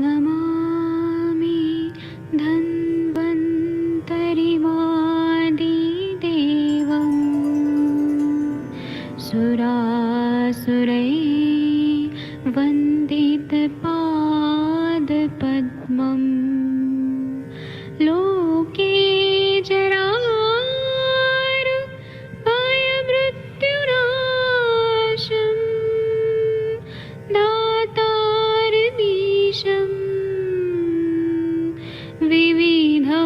नमामि धन्वन्तरिमादिदेवं सुरासुरैर्वन्दितपादपद्मं लोके जरामृत्युनाशं दातारमीशं विविधौषधीनां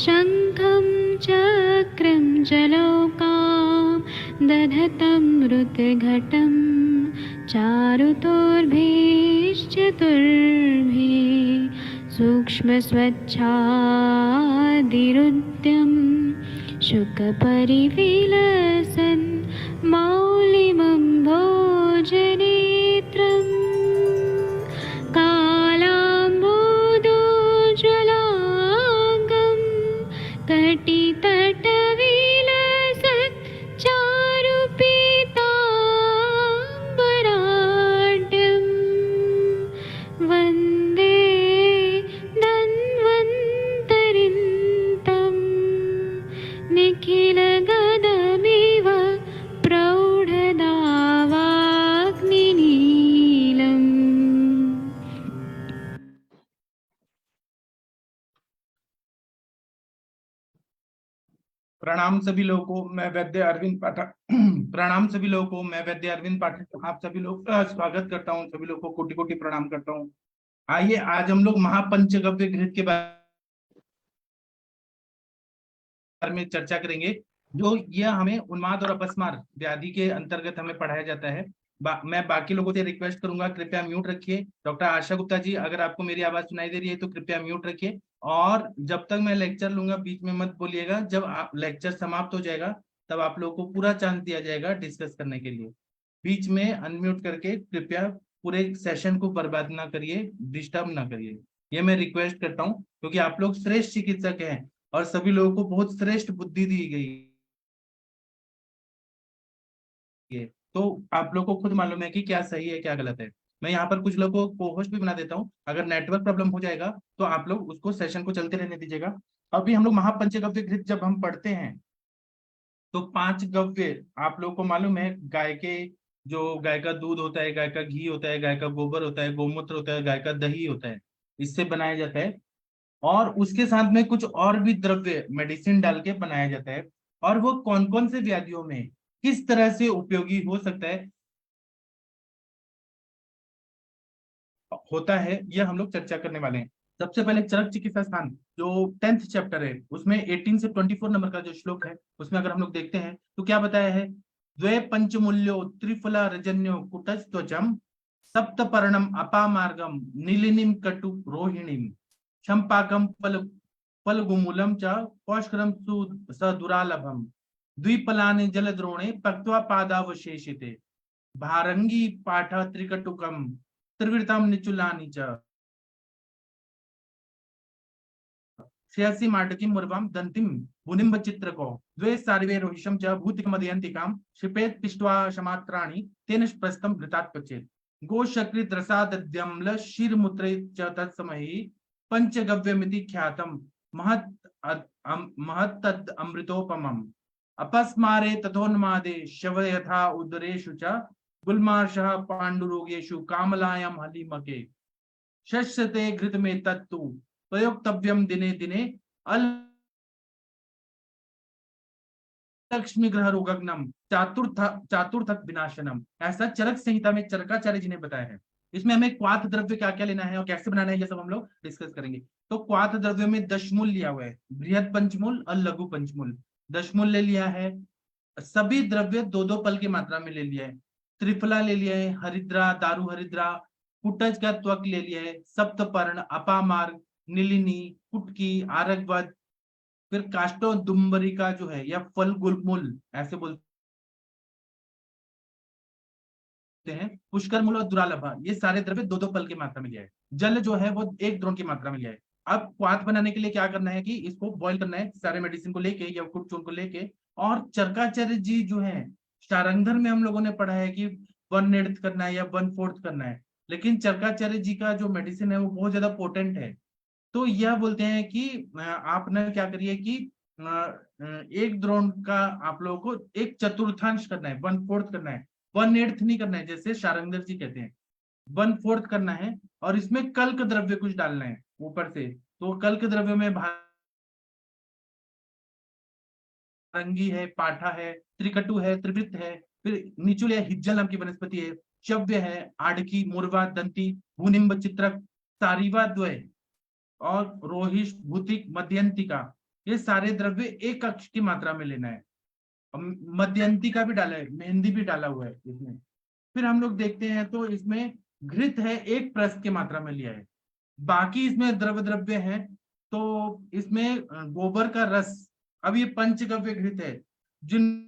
शङ्खं चक्रं जलौकां दधतं मृतघटं चारुतोर्भिश्चतुर्भिः सूक्ष्मस्वच्छादिरुद्यं शुकपरिविलसन् मौलिमं भोजनेत्रम् कालाम्बोदोज्ज्वलाङ्गं कटितटविलसत् चारुपीताम्बराढ्यं वन्दे धन्वन्तरिन्तं निखिलगदमिव प्रौढदावाग्निनीलम्। प्रणाम सभी लोगों को, मैं वैद्य अरविंद पाठक प्रणाम सभी लोगों को, मैं वैद्य अरविंद पाठक आप सभी लोग का स्वागत करता हूं। सभी लोगों को कोटि कोटि प्रणाम करता हूं। आइए आज हम लोग महापंचगव्य घृत के बारे में चर्चा करेंगे, जो यह हमें उन्माद और अपस्मार व्याधि के अंतर्गत हमें पढ़ाया जाता है। मैं बाकी लोगों से रिक्वेस्ट करूंगा, कृपया म्यूट रखिए। डॉक्टर आशा गुप्ता जी, अगर आपको मेरी आवाज सुनाई दे रही है तो कृपया म्यूट रखिए, और जब तक मैं लेक्चर लूंगा बीच में मत बोलिएगा। जब आप लेक्चर समाप्त हो जाएगा तब आप लोगों को पूरा चांस दिया जाएगा डिस्कस करने के लिए। बीच में अनम्यूट करके कृपया पूरे सेशन को बर्बाद ना करिए, डिस्टर्ब ना करिए, ये मैं रिक्वेस्ट करता हूँ, क्योंकि आप लोग श्रेष्ठ चिकित्सक हैं और सभी लोगों को बहुत श्रेष्ठ बुद्धि दी गई है। तो आप लोग को खुद मालूम है कि क्या सही है क्या गलत है। मैं यहाँ पर कुछ लोगों को होस्ट भी बना देता हूँ, अगर नेटवर्क प्रॉब्लम हो जाएगा तो आप लोग उसको सेशन को चलते रहने दीजिएगा। अभी हम लोग महापंचगव्य घृत जब हम पढ़ते हैं तो 5 गव्य आप लोग को मालूम है, गाय के जो गाय का दूध होता है, गाय का घी होता है, गाय का गोबर होता है, गोमूत्र होता है, गाय का दही होता है, इससे बनाया जाता है। और उसके साथ में कुछ और भी द्रव्य मेडिसिन डाल के बनाया जाता है। और वो कौन कौन से व्याधियों में किस तरह से उपयोगी हो सकता है होता है, यह हम लोग चर्चा करने वाले हैं। सबसे पहले चरक चिकित्सा स्थान जो 10th चैप्टर है, उसमें 18 से 24 नंबर का जो श्लोक है, उसमें अगर हम लोग देखते हैं तो क्या बताया है। द्वे पंचमूल्यो त्रिफला रजन्यो कुटज त्वचम सप्तपर्णम अपामार्गम नीलिनीम कटु रोहिणीम क्षम्पाकम फलगुमूलम च पौष्करम सदुरालभम द्विपलानि जलद्रोणे पक्त्वा पादावशेषिते भारंगी पाठ त्रिकटुकम त्रिवृतम निचुलानि च श्रेयसी माटकी मुर्वम दंतिम भुनिम्ब चित्रको द्वे सार्वे रोहिषम च भूतिकमदयन्तिकां क्षिपेत पिष्ट्वा शमात्राणि तेन प्रस्थम घृतात् पचेत् गोशकृत रसादद्यम्ल क्षीरमूत्रे च तत्समये पंचगव्यमिति ख्यातम महत्तद् अमृतोपमम् अपस्मारे तथोन्मादे शव यथा उदरेषु च गुल्माशः पाण्डुरोगेषु कामलायां हलिमके शस्यते घृत में तत्तु प्रयोक्तव्यम दिने दिने लक्ष्मी ग्रह रोगग्नम चातुर्थक विनाशनम। ऐसा चरक संहिता में चरकाचार्य जी ने बताया है। इसमें हमें क्वाथ द्रव्य क्या क्या लेना है और कैसे बनाना है, ये सब हम लोग डिस्कस करेंगे। तो क्वाथ द्रव्य में दशमूल लिया हुआ है, बृहद पंचमूल और लघु पंचमूल। दशमूल ले लिया है, सभी द्रव्य 2-2 पल की मात्रा में ले लिया है। त्रिफला ले लिया है, हरिद्रा, दारू हरिद्रा, कुटज का त्वक ले लिया है, सप्तपर्ण, अपामार्ग, नीलिनी, कुटकी, आरगवद, फिर काष्टो दुम्बरी का जो है या फल गुलमूल ऐसे बोलते हैं, पुष्कर मूल और दुरालभा, ये सारे द्रव्य 2-2 पल की मात्रा में लिया है। जल जो है वो 1 द्रोण की मात्रा में लिया है। अब क्वाथ बनाने के लिए क्या करना है कि इसको बॉईल करना है सारे मेडिसिन को लेके या कुट चूर्ण को लेके। और चरकाचार्य जी जो है, शारंगधर में हम लोगों ने पढ़ा है कि 1/8 करना है या 1/4 करना है। लेकिन चरकाचार्य जी का जो मेडिसिन है वो बहुत ज्यादा पोटेंट है। तो यह बोलते हैं कि आप ना क्या करिए कि एक द्रोण का आप लोगों को एक चतुर्थांश करना है, 1/4 करना है, 1/8 नहीं करना है जैसे शारंगधर जी कहते हैं, 1/4 करना है। और इसमें कल्क द्रव्य कुछ डालना है ऊपर से। तो कल्क द्रव्य में भारंगी है, पाठा है, त्रिकटु है, त्रिवृत है, फिर निचुल है, हिज्जल नाम की वनस्पति है, चव्य है, आड़की, मुरवा, दंती, भूनिम्ब, चित्रक, सारीवा द्वय और रोहिष, भूतिक, मध्यंतिका, ये सारे द्रव्य एक कक्ष की मात्रा में लेना है। मध्यंतिका भी डाला है, मेहंदी भी डाला हुआ है इसमें। फिर हम लोग देखते हैं तो इसमें घृत है, 1 प्रस्थ की मात्रा में लिया है। बाकी इसमें द्रव्य है तो इसमें गोबर का रस। अब ये पंचगव्य घृत है। जिन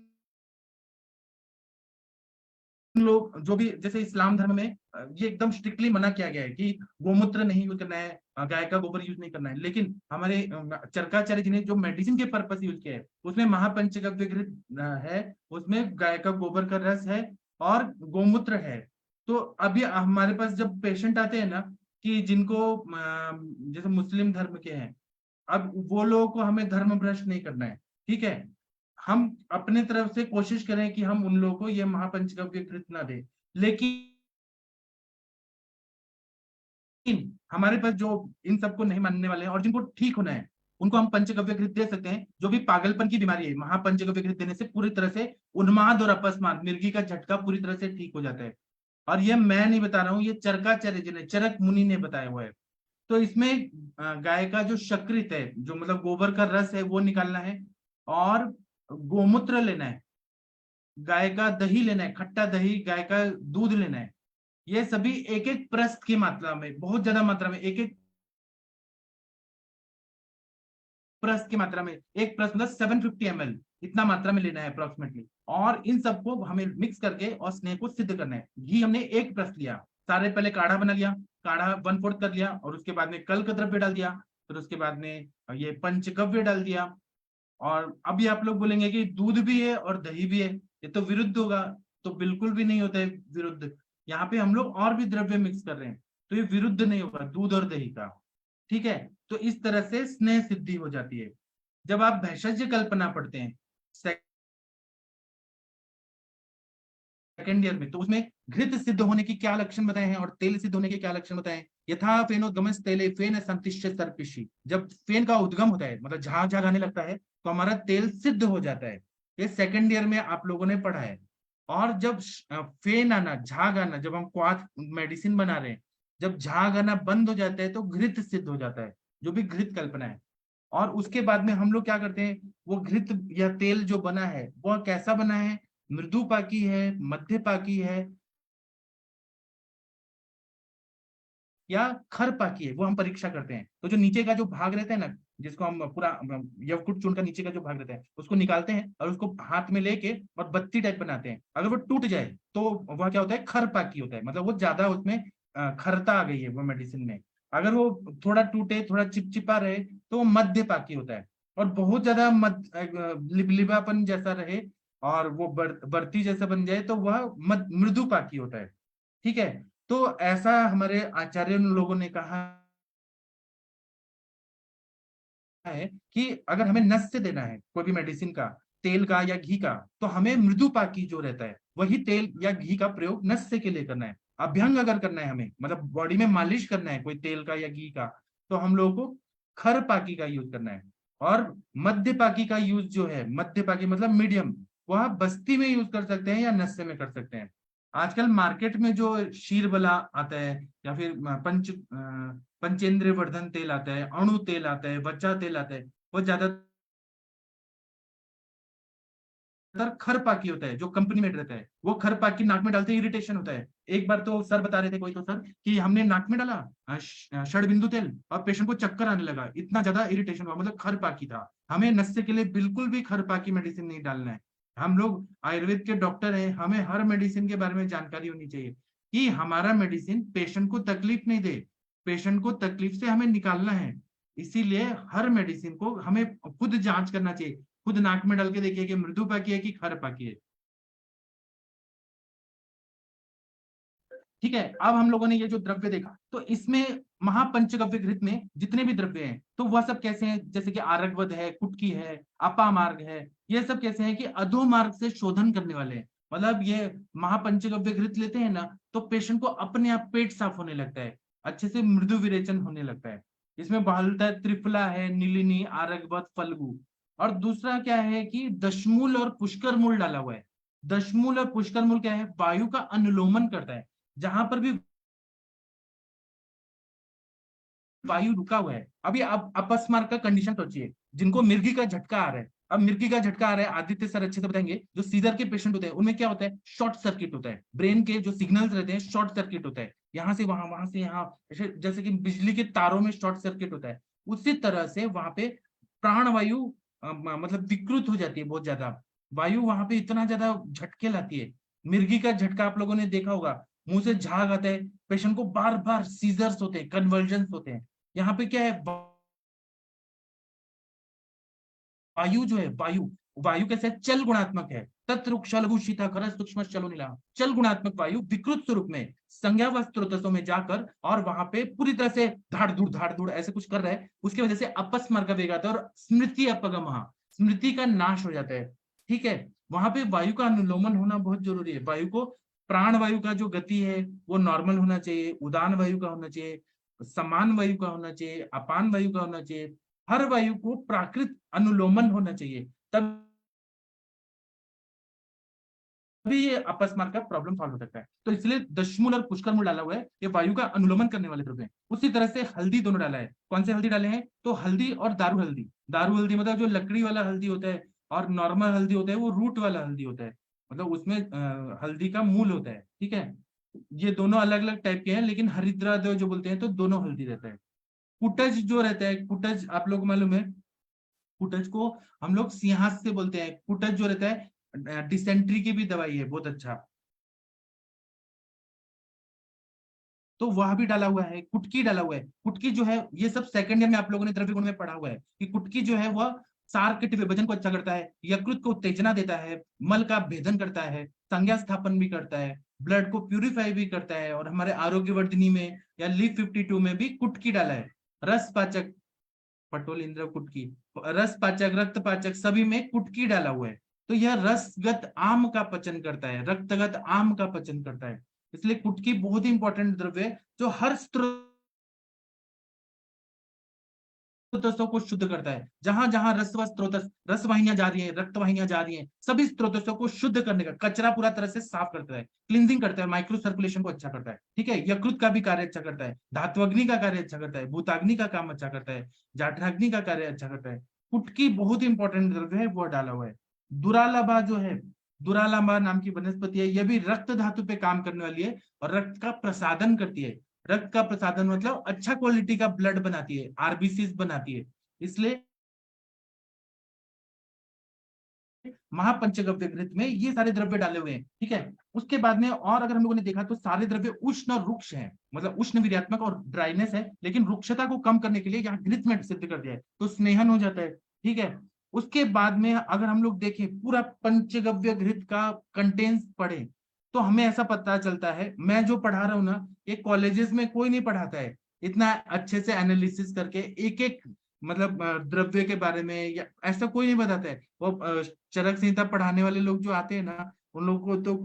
लोग जो भी जैसे इस्लाम धर्म में ये एकदम स्ट्रिक्टली मना किया गया है कि गोमूत्र नहीं यूज करना है, गाय का गोबर यूज नहीं करना है। लेकिन हमारे चरकाचार्य जी ने जो मेडिसिन के पर्पस यूज किया है उसमें महापंचगव्य घृत है, उसमें गाय का गोबर का रस है और गोमूत्र है। तो अभी हमारे पास जब पेशेंट आते हैं ना कि जिनको जैसे मुस्लिम धर्म के हैं, अब वो लोगों को हमें धर्म भ्रष्ट नहीं करना है, ठीक है। हम अपने तरफ से कोशिश करें कि हम उन लोगों को ये महापंचगव्य घृत ना दे। लेकिन हमारे पास जो इन सबको नहीं मानने वाले हैं और जिनको ठीक होना है उनको हम पंचगव्य घृत दे सकते हैं। जो भी पागलपन की बीमारी है, महापंचगव्य घृत देने से पूरी तरह से उन्माद और अपस्माद, मिर्गी का झटका पूरी तरह से ठीक हो जाता है। और ये मैं नहीं बता रहा हूँ, ये चरकाचार्य जी ने, चरक मुनि ने बताया हुआ है। तो इसमें गाय का जो शक्रित है, जो मतलब गोबर का रस है, वो निकालना है और गोमूत्र लेना है, गाय का दही लेना है, खट्टा दही, गाय का दूध लेना है। ये सभी एक एक प्रस्थ की मात्रा में, बहुत ज्यादा मात्रा में, एक एक प्रस्थ की मात्रा में, एक प्रस्थ मतलब 750 ml, इतना मात्रा में लेना है अप्रोक्सीमेटली। और इन सबको हमें मिक्स करके और स्नेह को सिद्ध करना है। घी हमने एक प्रस्थ लिया, सारे पहले काढ़ा बना लिया, काढ़ा 1/4 कर लिया, और उसके बाद में कल्क द्रव्य डाल दिया, फिर उसके बाद में ये पंचगव्य डाल दिया। और अभी आप लोग बोलेंगे कि दूध भी है और दही भी है, ये तो विरुद्ध होगा। तो बिल्कुल भी नहीं होता है विरुद्ध। यहाँ पे हम लोग और भी द्रव्य मिक्स कर रहे हैं, तो ये विरुद्ध नहीं होगा दूध और दही का, ठीक है। तो इस तरह से स्नेह सिद्धि हो जाती है। जब आप भेषज कल्पना पढ़ते हैं सेकेंड ईयर में, तो उसमें घृत सिद्ध होने की क्या लक्षण बताए हैं और तेल सिद्ध होने के क्या लक्षण बताए हैं। यथा फेनोद्गमस तेले फेन संतिष्ठ सर्पिषि, जब फेन का उद्गम होता है मतलब झाग झाग आने लगता है तो हमारा तेल सिद्ध हो जाता है। ये सेकेंड ईयर में आप लोगों ने पढ़ा है। और जब फेन आना, झाग आना, जब हम क्वाथ मेडिसिन बना रहे हैं, जब झाग आना बंद हो जाता है तो घृत सिद्ध हो जाता है, जो भी घृत कल्पना है। और उसके बाद में हम लोग क्या करते हैं, वो घृत या तेल जो बना है वो कैसा बना है, मृदु पाकी है, मध्य पाकी है या खर पाकी है, वो हम परीक्षा करते हैं। तो जो नीचे का जो भाग रहता है ना, जिसको हम पूरा यवकुट चूर्ण का नीचे का जो भाग रहता है उसको निकालते हैं और उसको हाथ में लेके और बत्ती टाइप बनाते हैं। अगर वो टूट जाए तो वह क्या होता है, खर पाकी होता है, मतलब वो ज्यादा उसमें खरता आ गई है वो मेडिसिन में। अगर वो थोड़ा टूटे, थोड़ा चिपचिपा रहे तो वो मध्य पाकी होता है। और बहुत ज्यादा लिबलिबापन जैसा रहे और वो बर्ती जैसा बन जाए तो वह मृदु पाकी होता है, ठीक है। तो ऐसा हमारे आचार्य लोगों ने कहा है कि अगर हमें नस से देना है कोई भी मेडिसिन का, तेल का या घी का, तो हमें मृदुपाकी जो रहता है वही तेल या घी का प्रयोग नस्य के लिए करना है। अभ्यंग अगर करना है हमें, मतलब बॉडी में मालिश करना है कोई तेल का या घी का, तो हम लोगों को खर पाकी का यूज करना है। और मध्य पाकी का यूज जो है, मध्य पाकी मतलब मीडियम, वह बस्ती में यूज कर सकते हैं या नस्य में कर सकते हैं। आजकल मार्केट में जो शीरबला आता है या फिर पंचेंद्रिय वर्धन तेल आता है, अणु तेल आता है, वचा तेल आता है, वो ज्यादातर खरपाकी होता है, जो कंपनी में रहता है। वो खरपाकी नाक में डालते ही इरिटेशन होता है। एक बार तो सर बता रहे थे, कोई तो सर, कि हमने नाक में डाला षड तेल और पेशेंट को चक्कर आने लगा, इतना ज्यादा इरिटेशन हुआ, मतलब खरपाकी था। हमें नस्य के लिए बिल्कुल भी खरपाकी मेडिसिन नहीं डालना है। हम लोग आयुर्वेद के डॉक्टर हैं, हमें हर मेडिसिन के बारे में जानकारी होनी चाहिए कि हमारा मेडिसिन पेशेंट को तकलीफ नहीं दे, पेशेंट को तकलीफ से हमें निकालना है। इसीलिए हर मेडिसिन को हमें खुद जांच करना चाहिए, खुद नाक में डाल के देखिए कि मृदु पाकी है कि खर पाकी है। ठीक है, अब हम लोगों ने ये जो द्रव्य देखा, तो इसमें महापंचगव्य घृत में जितने भी द्रव्य हैं तो वह सब कैसे हैं, जैसे कि आरगवद है, कुटकी है, अपामार्ग है, ये सब कैसे हैं कि अधोमार्ग से शोधन करने वाले हैं। मतलब ये महापंचगव्य घृत लेते हैं ना, तो पेशेंट को अपने आप पेट साफ होने लगता है, अच्छे से मृदु विरेचन होने लगता है। इसमें बहुलता है, त्रिफला है, नीलिनी, आरगवद, फल्गु। और दूसरा क्या है कि दशमूल और पुष्कर मूल डाला हुआ है। दशमूल और पुष्कर मूल क्या है, वायु का अनुलोमन करता है। जहां पर भी वायु रुका हुआ है, अभी अब अपस्मारक का कंडीशन सोचिए, जिनको मिर्गी का झटका आ रहा है। अब मिर्गी का झटका आ रहा है, आदित्य सर अच्छे से बताएंगे, जो सीजर के पेशेंट होते हैं उनमें क्या होता है, शॉर्ट सर्किट होता है, ब्रेन के जो सिग्नल्स रहते हैं शॉर्ट सर्किट होता है, यहाँ से वहां, वहां से यहाँ, जैसे कि बिजली के तारों में शॉर्ट सर्किट होता है, उसी तरह से वहां पे प्राणवायु मतलब विकृत हो जाती है बहुत ज्यादा। वायु वहां पे इतना ज्यादा झटके लाती है। मिर्गी का झटका आप लोगों ने देखा होगा, मुंह से झाग आता है, पेशेंट को बार बार सीजर्स होते हैं, कन्वर्जन होते हैं। यहाँ पे क्या है, वायु जो है, वायु वायु कैसे है, चल गुणात्मक है। तत्रुक्ष लघु शीता खरस सूक्ष्म चलो नीला, चल गुणात्मक वायु विकृत स्वरूप में संज्ञा व स्त्रोतसों में जाकर और वहां पे पूरी तरह से धाड़ धूड़ ऐसे कुछ कर रहा है, उसकी वजह से अपस्मार का वेग आता है और स्मृति अपगम, स्मृति का नाश हो जाता है। ठीक है, वहां पे वायु का अनुलोमन होना बहुत जरूरी है। वायु को, प्राण वायु का जो गति है वो नॉर्मल होना चाहिए, उदान वायु का होना चाहिए, समान वायु का होना चाहिए, अपान वायु का होना चाहिए, हर वायु को प्राकृत अनुलोमन होना चाहिए, तब भी ये अपस्मार का प्रॉब्लम सॉल्व हो सकता है। तो इसलिए दशमूल और पुष्कर मूल डाला हुआ है, ये वायु का अनुलोमन करने वाले द्रव्य हैं। उसी तरह से हल्दी दोनों डाला है। कौन से हल्दी डाले हैं, तो हल्दी और दारू हल्दी। दारू हल्दी मतलब जो लकड़ी वाला हल्दी होता है, और नॉर्मल हल्दी होता है वो रूट वाला हल्दी होता है, मतलब उसमें हल्दी का मूल होता है। ठीक है, ये दोनों अलग अलग टाइप के हैं, लेकिन हरिद्रा जो बोलते हैं तो दोनों हल्दी रहता है। कुटज जो रहता है, कुटज आप लोग मालूम है, कुटज को हम लोग सिंहास से बोलते हैं। कुटज जो रहता है डिसेंट्री की भी दवाई है, बहुत अच्छा, तो वह भी डाला हुआ है। कुटकी डाला हुआ है। कुटकी जो है, ये सब सेकंड ईयर में आप लोगों ने द्रव्य गुण में पढ़ा हुआ है कि कुटकी जो है वह सार के विभाजन को अच्छा करता है, यकृत को उत्तेजना देता है, मल का भेदन करता है, संज्ञा स्थापन भी करता है, ब्लड को प्यूरिफाई भी करता है। और हमारे आरोग्यवर्धिनी में या लीव 52 में भी कुटकी डाला है। रस पाचक, पटोल इंद्र कुटकी, रस पाचक, रक्त पाचक सभी में कुटकी डाला हुआ है। तो यह रसगत आम का पचन करता है, रक्तगत आम का पचन करता है। इसलिए कुटकी बहुत ही इंपॉर्टेंट द्रव्य है, जो हर स्रोतों को शुद्ध करता है। जहां जहां रस व स्रोत, रस वाहिनियां जा रही है, रक्त वाहिनियां जा रही हैं, सभी स्रोतों को शुद्ध करने का, कचरा पूरा तरह से साफ करता है, क्लींजिंग करता है, माइक्रो सर्कुलेशन को अच्छा करता है। ठीक है, यकृत का भी कार्य अच्छा करता है, धात्वग्नि का कार्य अच्छा करता है, भूताग्नि का काम अच्छा करता है, जाठराग्नि का कार्य अच्छा करता है। कुटकी बहुत इंपॉर्टेंट द्रव्य है, वो डाला हुआ है। दुरालाबा जो है, दुरालाबा नाम की वनस्पति है, यह भी रक्त धातु पे काम करने वाली है और रक्त का प्रसादन करती है। रक्त का प्रसादन मतलब अच्छा क्वालिटी का ब्लड बनाती है, आरबीसीज बनाती है। इसलिए महापंचगव्य घृत में ये सारे द्रव्य डाले हुए हैं। ठीक है, उसके बाद में और अगर हम लोगों ने देखा तो सारे द्रव्य उष्ण और रुक्ष हैं, मतलब उष्ण वीर्यात्मक और ड्राइनेस है, लेकिन रुक्षता को कम करने के लिए यहाँ घृत में सिद्ध कर दिया है, तो स्नेहन हो जाता है। ठीक है, उसके बाद में अगर हम लोग देखें पूरा पंचगव्य घृत का कंटेंस पढ़े, तो हमें ऐसा पता चलता है, मैं जो पढ़ा रहा हूँ ना, ये कॉलेजेस में कोई नहीं पढ़ाता है इतना अच्छे से एनालिसिस करके एक एक, मतलब द्रव्य के बारे में, या ऐसा कोई नहीं बताता है। वो चरक संहिता पढ़ाने वाले लोग जो आते हैं ना, उन लोगों को तो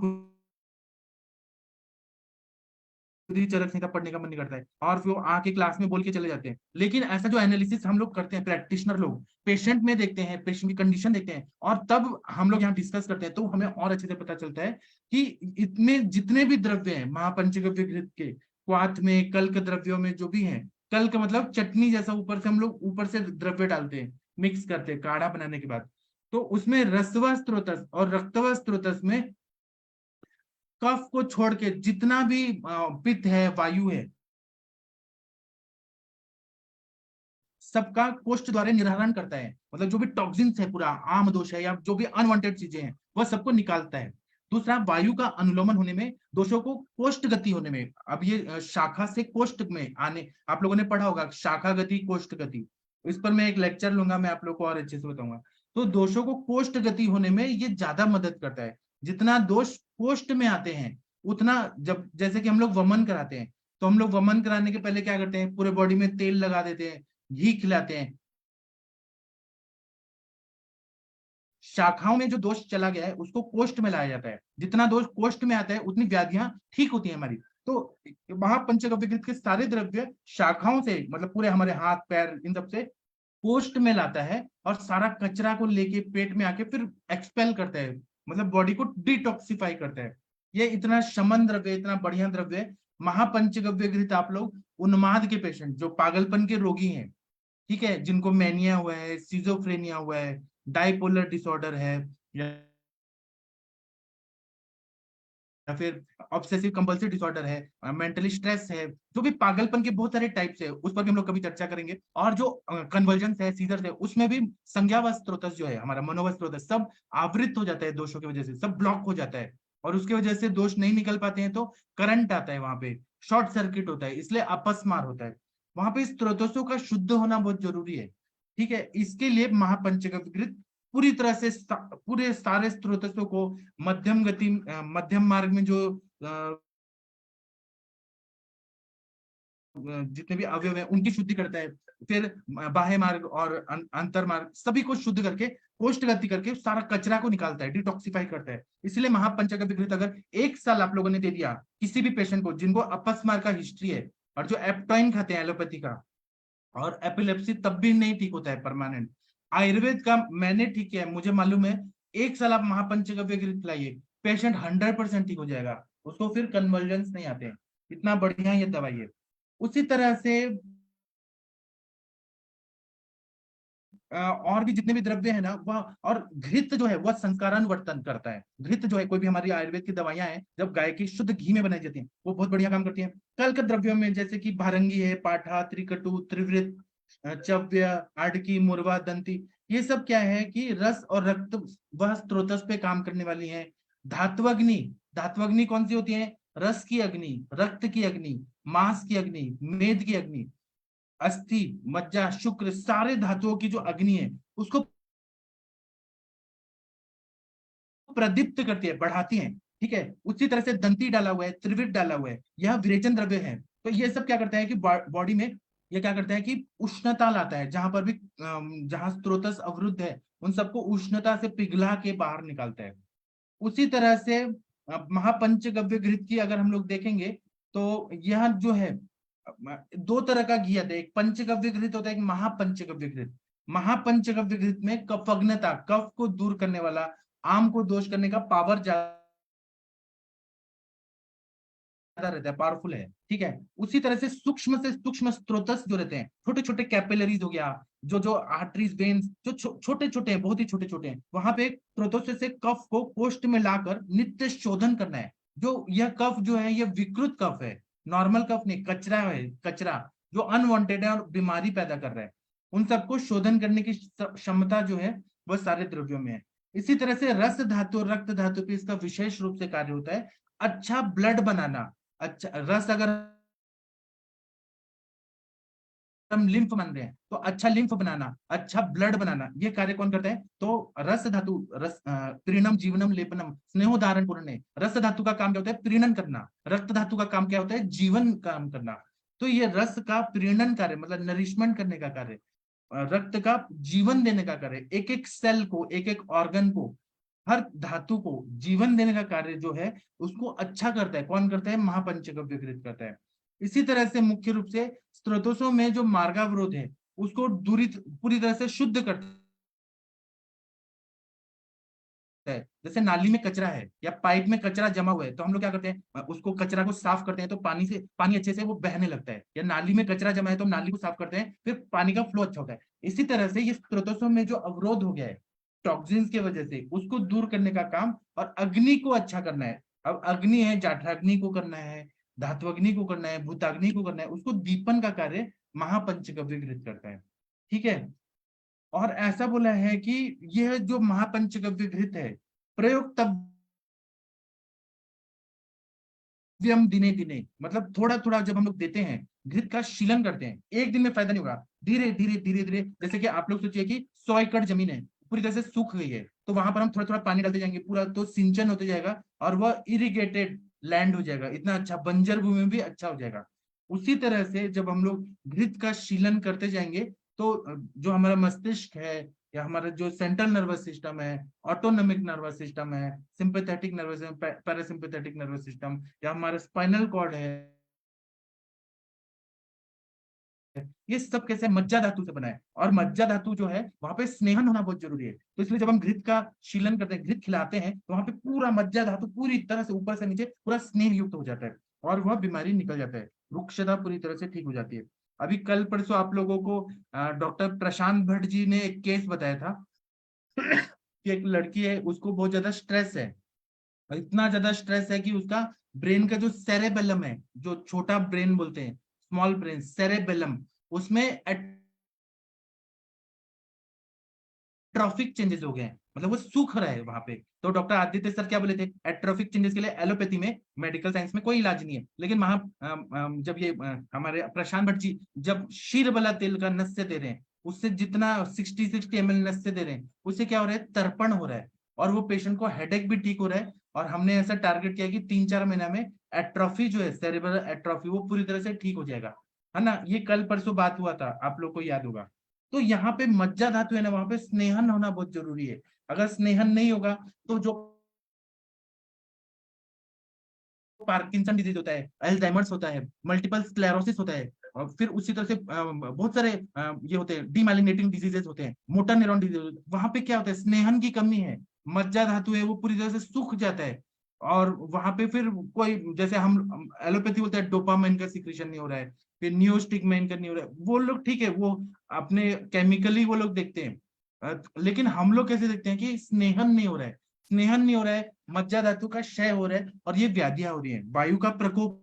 खुद ही चरक संहिता पढ़ने का मन नहीं करता है, और फिर वो आके क्लास में बोल के चले जाते हैं। लेकिन ऐसा जो एनालिसिस हम लोग करते हैं, प्रैक्टिशनर लोग पेशेंट में देखते हैं, पेशेंट की कंडीशन देखते हैं, और तब हम लोग यहाँ डिस्कस करते हैं, तो हमें और अच्छे से पता चलता है कि इतने जितने भी द्रव्य हैं महापंचगव्य घृत के, क्वाथ में, कल्क द्रव्यों में जो भी है, कल्क मतलब चटनी जैसा, ऊपर से हम लोग ऊपर से द्रव्य डालते हैं, मिक्स करते हैं काढ़ा बनाने के बाद, तो उसमें रसवा स्त्रोतस और रक्तवा स्त्रोतस में कफ को छोड़ के जितना भी पित्त है, वायु है, सबका कोष्ठ द्वारा निर्हरण करता है। मतलब जो भी टॉक्सिन्स है, पूरा आम दोष है या जो भी अनवांटेड चीजें हैं, वह सबको निकालता है। दूसरा, वायु का अनुलोमन होने में, दोषों को कोष्ठ गति होने में, अब ये शाखा से कोष्ठ में आने, आप लोगों ने पढ़ा होगा शाखा गति, कोष्ठ गति, इस पर मैं एक लेक्चर लूंगा, मैं आप लोग को और अच्छे से बताऊंगा। तो दोषों को कोष्ठ गति होने में ये ज्यादा मदद करता है। जितना दोष कोष्ठ में आते हैं, उतना जब जैसे कि हम लोग वमन कराते हैं, तो हम लोग वमन कराने के पहले क्या करते हैं, पूरे बॉडी में तेल लगा देते हैं, घी खिलाते हैं। शाखाओं में जो दोष चला गया है उसको कोष्ठ में लाया जाता है, जितना दोष कोष्ठ में आता है उतनी व्याधियां ठीक होती है हमारी। तो महापंचगव्य के सारे द्रव्य शाखाओं से, मतलब पूरे हमारे हाथ पैर इन सब से कोष्ठ में लाता है, और सारा कचरा को लेके पेट में आके फिर एक्सपेल करता है, मतलब बॉडी को डिटॉक्सिफाई करता है। ये इतना शमन द्रव्य, इतना बढ़िया द्रव्य है महापंचगव्य घृत। आप लोग उन्माद के पेशेंट, जो पागलपन के रोगी हैं, ठीक है, जिनको मैनिया हुआ है, सिजोफ्रेनिया हुआ है, डाइपोलर डिसऑर्डर है, या फिर ऑब्सेसिव कंपल्सिव डिसऑर्डर है, मेंटली स्ट्रेस है, जो भी पागलपन के बहुत सारे टाइप्स है, उस पर भी हम लोग कभी चर्चा करेंगे। और जो कन्वर्जन है, सीजर है, उसमें भी संज्ञा व स्त्रोतस जो है, हमारा मनोव स्त्रोतस, सब आवृत हो जाता है दोषों की वजह से, सब ब्लॉक हो जाता है, और उसकी वजह से दोष नहीं निकल पाते हैं, तो करंट आता है वहां पे, शॉर्ट सर्किट होता है, इसलिए अपस्मार होता है। वहां पे स्त्रोतसों का शुद्ध होना बहुत जरूरी है। ठीक है, इसके लिए महापंचगव्य पूरी तरह से पूरे सारे स्रोतस्सों को मध्यम गति, मध्यम मार्ग में जो जितने भी अवयव है उनकी शुद्धि करता है, फिर बाह्य मार्ग और अंतर मार्ग सभी को शुद्ध करके कोष्ठ गति करके सारा कचरा को निकालता है, डिटॉक्सिफाई करता है। इसलिए महापंचगव्य घृत अगर 1 साल आप लोगों ने दे दिया किसी भी पेशेंट को जिनको अपस्मार का हिस्ट्री है, और जो एप्टॉइन खाते हैं एलोपैथी का, और एपिलेप्सी तब भी नहीं ठीक होता है परमानेंट, आयुर्वेद का मैंने ठीक किया है, मुझे मालूम है, 1 साल आप महापंचगव्य घृत खिलाइए, पेशेंट 100% ठीक हो जाएगा, उसको फिर कन्वर्जेंस नहीं आते हैं। इतना बढ़िया ये दवाई है। उसी तरह से और भी जितने भी द्रव्य है ना वह, और घृत जो है वह संस्कारानुवर्तन करता है। घृत जो है, कोई भी हमारी आयुर्वेद की दवाइयां हैं जब गाय की शुद्ध घी में बनाई जाती हैं, वो बहुत बढ़िया काम करती हैं। कल्क द्रव्यों में जैसे कि भारंगी है, पाठा, त्रिकटु, त्रिवृत, चव्य, आडकी, मुरवा, दंती, ये सब क्या है कि रस और रक्त वह स्त्रोतस पे काम करने वाली है। धात्वग्नि, धात्वग्नि कौन सी होती है? रस की अग्नि, रक्त की अग्नि, मांस की अग्नि, मेद की अग्नि, अस्थि, मज्जा, शुक्र, सारे धातुओं की जो अग्नि है उसको प्रदीप्त करती है, बढ़ाती है। ठीक है, उसी तरह से दंती डाला हुआ है, त्रिवृत डाला हुआ है, यह विरेचन द्रव्य है। तो ये सब क्या करता है कि बॉडी में ये क्या करता है कि उष्णता लाता है, जहां पर भी जहां स्त्रोतस अवरुद्ध है उन सबको उष्णता से पिघला के बाहर निकालता है। उसी तरह से महापंचगव्य घृत की अगर हम लोग देखेंगे तो यह जो है 2 तरह का घी आता है, एक पंचगव्य घृत होता है, एक महापंचगव्य घृत। महापंचगव्य घृत में कफग्नता, कफ को दूर करने वाला, आम को दोष करने का पावर ज्यादा रहता है, पावरफुल है। ठीक है, उसी तरह से सूक्ष्म स्त्रोतस जो रहते हैं, छोटे छोटे कैपिलरीज हो गया, जो जो आर्टरीज, वेन्स, जो छोटे छोटे हैं, बहुत ही छोटे छोटे हैं, वहां पे स्त्रोतों से कफ को कोष्ठ में लाकर नित्य शोधन करना है। जो यह कफ जो है ये विकृत कफ है, नॉर्मल कफ नहीं, कचरा है, कचरा जो अनवांटेड है और बीमारी पैदा कर रहा है, उन सबको शोधन करने की क्षमता जो है वह सारे द्रव्यों में है। इसी तरह से रस धातु और रक्त धातु पे इसका विशेष रूप से कार्य होता है। अच्छा ब्लड बनाना, अच्छा रस अगर हम लिम्फ मान रहे हैं तो अच्छा लिम्फ बनाना, अच्छा ब्लड बनाना, ये कार्य कौन करता है? तो रस धातु, रस प्रीणम जीवनम लेपनम स्नेहोदाहरण पूर्ण। रस धातु का काम क्या होता है? प्रीणन करना। रक्त धातु का काम क्या होता है? जीवन काम करना। तो ये रस का प्रीणन कार्य, मतलब नरिशमेंट करने का कार्य, रक्त का जीवन देने का कार्य, एक एक सेल को, एक एक ऑर्गन को, हर धातु को जीवन देने का कार्य जो है उसको अच्छा करता है। कौन करता है? महापंचगव्य घृत करता है। इसी तरह से मुख्य रूप से स्त्रोतों में जो मार्गावरोध है उसको दूरी पूरी तरह से शुद्ध करता है। जैसे नाली में कचरा है या पाइप में कचरा जमा हुआ है तो हम लोग क्या करते हैं? उसको कचरा को साफ करते हैं, तो पानी अच्छे से वो बहने लगता है। या नाली में कचरा जमा है तो नाली को साफ करते हैं, फिर पानी का फ्लो अच्छा होता है। इसी तरह से ये स्त्रोतों में जो अवरोध हो गया है टॉक्सिन्स की वजह से, उसको दूर करने का काम, और अग्नि को अच्छा करना है। अब अग्नि है, जाठराग्नि को करना है, धात्वग्नि को करना है, भूताग्नि को करना है, उसको दीपन का कार्य महापंचगव्य घृत करता है। ठीक है, और ऐसा बोला है कि यह जो महापंचगव्य घृत है प्रयोक्तव्यम दिने दिने, मतलब थोड़ा थोड़ा जब हम लोग देते हैं, घृत का शीलन करते हैं, एक दिन में फायदा नहीं होगा, धीरे धीरे धीरे धीरे। जैसे कि आप लोग सोचिए कि 100 एकड़ जमीन है, पूरी तरह से सूख गई है, तो वहां पर हम थोड़ा थोड़ा पानी डालते जाएंगे, पूरा तो सिंचन होते जाएगा और वह इरिगेटेड लैंड हो जाएगा, इतना अच्छा बंजर भूमि में भी अच्छा हो जाएगा। उसी तरह से जब हम लोग घृत का शीलन करते जाएंगे तो जो हमारा मस्तिष्क है या हमारा जो सेंट्रल नर्वस सिस्टम है, ऑटोनोमिक नर्वस सिस्टम है, sympathetic nervous system, parasympathetic nervous system, या हमारा स्पाइनल कॉर्ड है, ये सब कैसे मज्जा धातु से बना है। और मज्जा धातु जो है वहां पे स्नेहन होना बहुत जरूरी है। तो इसलिए जब हम घृत का शीलन करते हैं, घृत खिलाते हैं, तो वहां पे पूरा मज्जा धातु पूरी तरह से ऊपर से नीचे पूरा स्नेह युक्त हो जाता है और वह बीमारी निकल जाता है, रुक्षता पूरी तरह से ठीक हो जाती है। अभी कल परसों आप लोगों को डॉक्टर प्रशांत भट्ट जी ने एक केस बताया था कि एक लड़की है, उसको बहुत ज्यादा स्ट्रेस है, इतना ज्यादा स्ट्रेस है कि उसका ब्रेन का जो सेरेबेलम है, जो छोटा ब्रेन बोलते हैं, स्मॉल ब्रेन सेरेबेलम, उसमें एट्रोफिक चेंजेस हो गए हैं, मतलब वो सूख रहा है वहां पे। तो डॉक्टर आदित्य सर क्या बोले थे, एट्रोफिक चेंजेस के लिए एलोपैथी में, मेडिकल साइंस में कोई इलाज नहीं है। लेकिन वहां जब ये हमारे प्रशांत भट्ट जी जब शीर वाला तेल का नस्य दे रहे हैं, उससे जितना 60 ml नस्य दे रहे हैं, उससे क्या हो रहा है, तर्पण हो रहा है और वो पेशेंट को हेडेक भी ठीक हो रहा है। और हमने ऐसा टारगेट किया कि 3-4 महीना में एट्रोफी जो है, सेरेब्रल एट्रोफी, वो पूरी तरह से ठीक हो जाएगा, है ना। ये कल परसों बात हुआ था, आप लोग को याद होगा। तो यहाँ पे मज्जा धातु है ना, वहां पे स्नेहन होना बहुत जरूरी है। अगर स्नेहन नहीं होगा तो जो पार्किंसन डिजीज होता है, अल्जाइमर्स होता है, मल्टीपल स्क्लेरोसिस होता है, और फिर उसी तरह से बहुत सारे ये होते हैं डीमाइलिनेटिंग डिजीजेस होते हैं, मोटर न्यूरॉन डिजीज, वहां पे क्या होता है, स्नेहन की कमी है, मज्जा धातु है वो पूरी तरह से सूख जाता है। और वहां पे फिर कोई, जैसे हम एलोपैथी बोलते हैं डोपामाइन का सिक्रेशन नहीं हो रहा है, फिर नियोस्टिग्माइन का नहीं हो रहा है, वो लोग ठीक है, वो अपने केमिकली वो लोग देखते हैं। लेकिन हम लोग कैसे देखते हैं कि स्नेहन नहीं हो रहा है, स्नेहन नहीं हो रहा है, मज्जा धातु का क्षय हो रहा है, और ये व्याधियां हो रही है, वायु का प्रकोप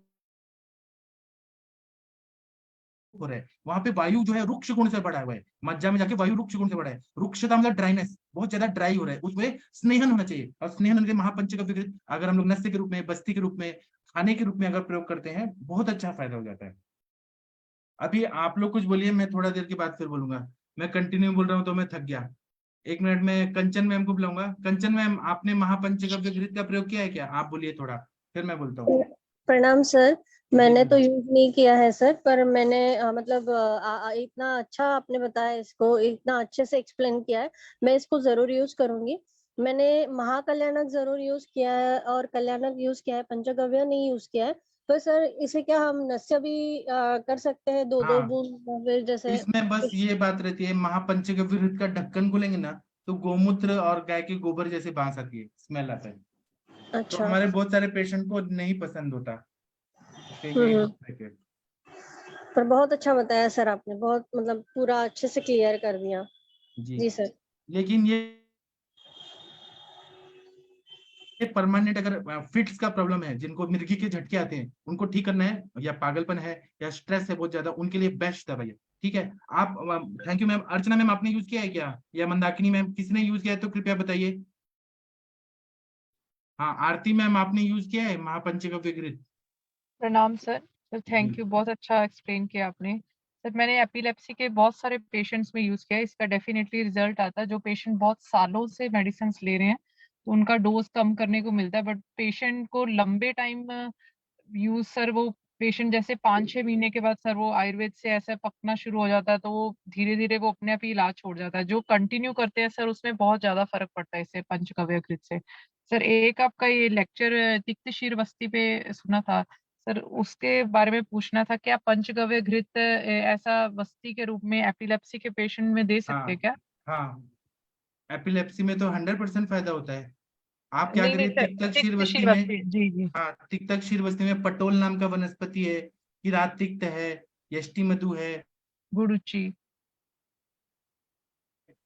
हो रहा है। वहां पे वायु जो है रुक्ष गुण से बढ़ा हुआ है, मज्जा में जाके वायु रुक्ष गुण से बढ़ा है, रुक्षता मतलब ड्राइनेस, बहुत ज्यादा ड्राई हो रहा है, उसमें स्नेहन होना चाहिए। और स्नेहन होने के महापंचगव्य विकृत अगर हम लोग नस्य के रूप में, बस्ती के रूप में, खाने के रूप में अगर प्रयोग करते हैं, बहुत अच्छा फायदा हो जाता है। अभी आप लोग कुछ बोलिए, मैं थोड़ा देर के बाद फिर बोलूंगा। मैं कंटिन्यू बोल रहा हूँ तो मैं थक गया। 1 मिनट में कंचन मैम को बुलाऊंगा। कंचन मैम, आपने महापंचगव्य घृत का प्रयोग किया है क्या? आप बोलिए थोड़ा, फिर मैं बोलता हूँ। प्रणाम सर। जी मैंने तो मैम। यूज नहीं किया है सर, पर मैंने मतलब इतना अच्छा आपने बताया, इसको इतना अच्छे से एक्सप्लेन किया है, मैं इसको जरूर यूज करूंगी। मैंने महाकल्याणक जरूर यूज किया है और कल्याणक यूज किया है, पंचगव्य नहीं यूज किया है। तो सर इसे क्या हम नस्य भी कर सकते हैं, दो दो हाँ, बूंद फिर जैसे? इसमें बस ये बात रहती है, महापंचगव्य घृत का ढक्कन खोलेंगे ना, तो गोमूत्र और गाय के गोबर जैसे बांस आती है, स्मेल आता है। तो अच्छा। हमारे बहुत सारे पेशेंट को नहीं पसंद होता, उसके यही हम्म। है। पर बहुत अच्छा बताया सर आपने, बहुत मतलब पूरा अच्छे से क्लियर कर दिया। जी। जी सर। लेकिन ये परमानेंट, अगर फिट्स का प्रॉब्लम है, जिनको मिर्गी के झटके आते हैं, उनको ठीक करना है, या पागलपन है या स्ट्रेस है बहुत ज्यादा, उनके लिए बेस्ट दवाई है। ठीक है। आप thank you ma'am. Archana ma'am, आपने यूज किया है क्या, या मंदाकिनी मैम, किसने यूज किया है तो कृपया बताइए। हाँ, आरती मैम, आपने यूज किया है महापंचगव्य घृत? प्रणाम sir. Sir ji. Thank you, बहुत अच्छा एक्सप्लेन किया आपने। सर मैंने एपिलेप्सी के बहुत सारे पेशेंट्स में यूज किया है, इसका डेफिनेटली रिजल्ट आता है। जो पेशेंट बहुत सालों से मेडिसिन ले रहे हैं तो उनका डोज कम करने को मिलता है, बट पेशेंट को लंबे टाइम यूज, सर वो पेशेंट जैसे 5-6 महीने के बाद सर वो आयुर्वेद से ऐसा पकना शुरू हो जाता है, तो वो धीरे धीरे वो अपने आप ही इलाज छोड़ जाता है। जो कंटिन्यू करते हैं सर उसमें बहुत ज्यादा फर्क पड़ता है इससे, पंचगव्य घृत से। सर एक आपका ये लेक्चर तिक्त शीर बस्ती पे सुना था सर, उसके बारे में पूछना था, क्या पंचगव्य घृत ऐसा वस्ती के रूप में एपिलेप्सी के पेशेंट में दे सकते हाँ हैं क्या? हाँ, एपिलेप्सी में तो 100% फायदा होता है। आप क्या नहीं नहीं करिए, सर, तिक्तक शीर तिक्त बस्ती शीर में, बस्ती, जी जी। हाँ, तिक्तक शीर बस्ती में पटोल नाम का वनस्पति है, किरात तिक्त है, यष्टि मधु है, गुड़ुची।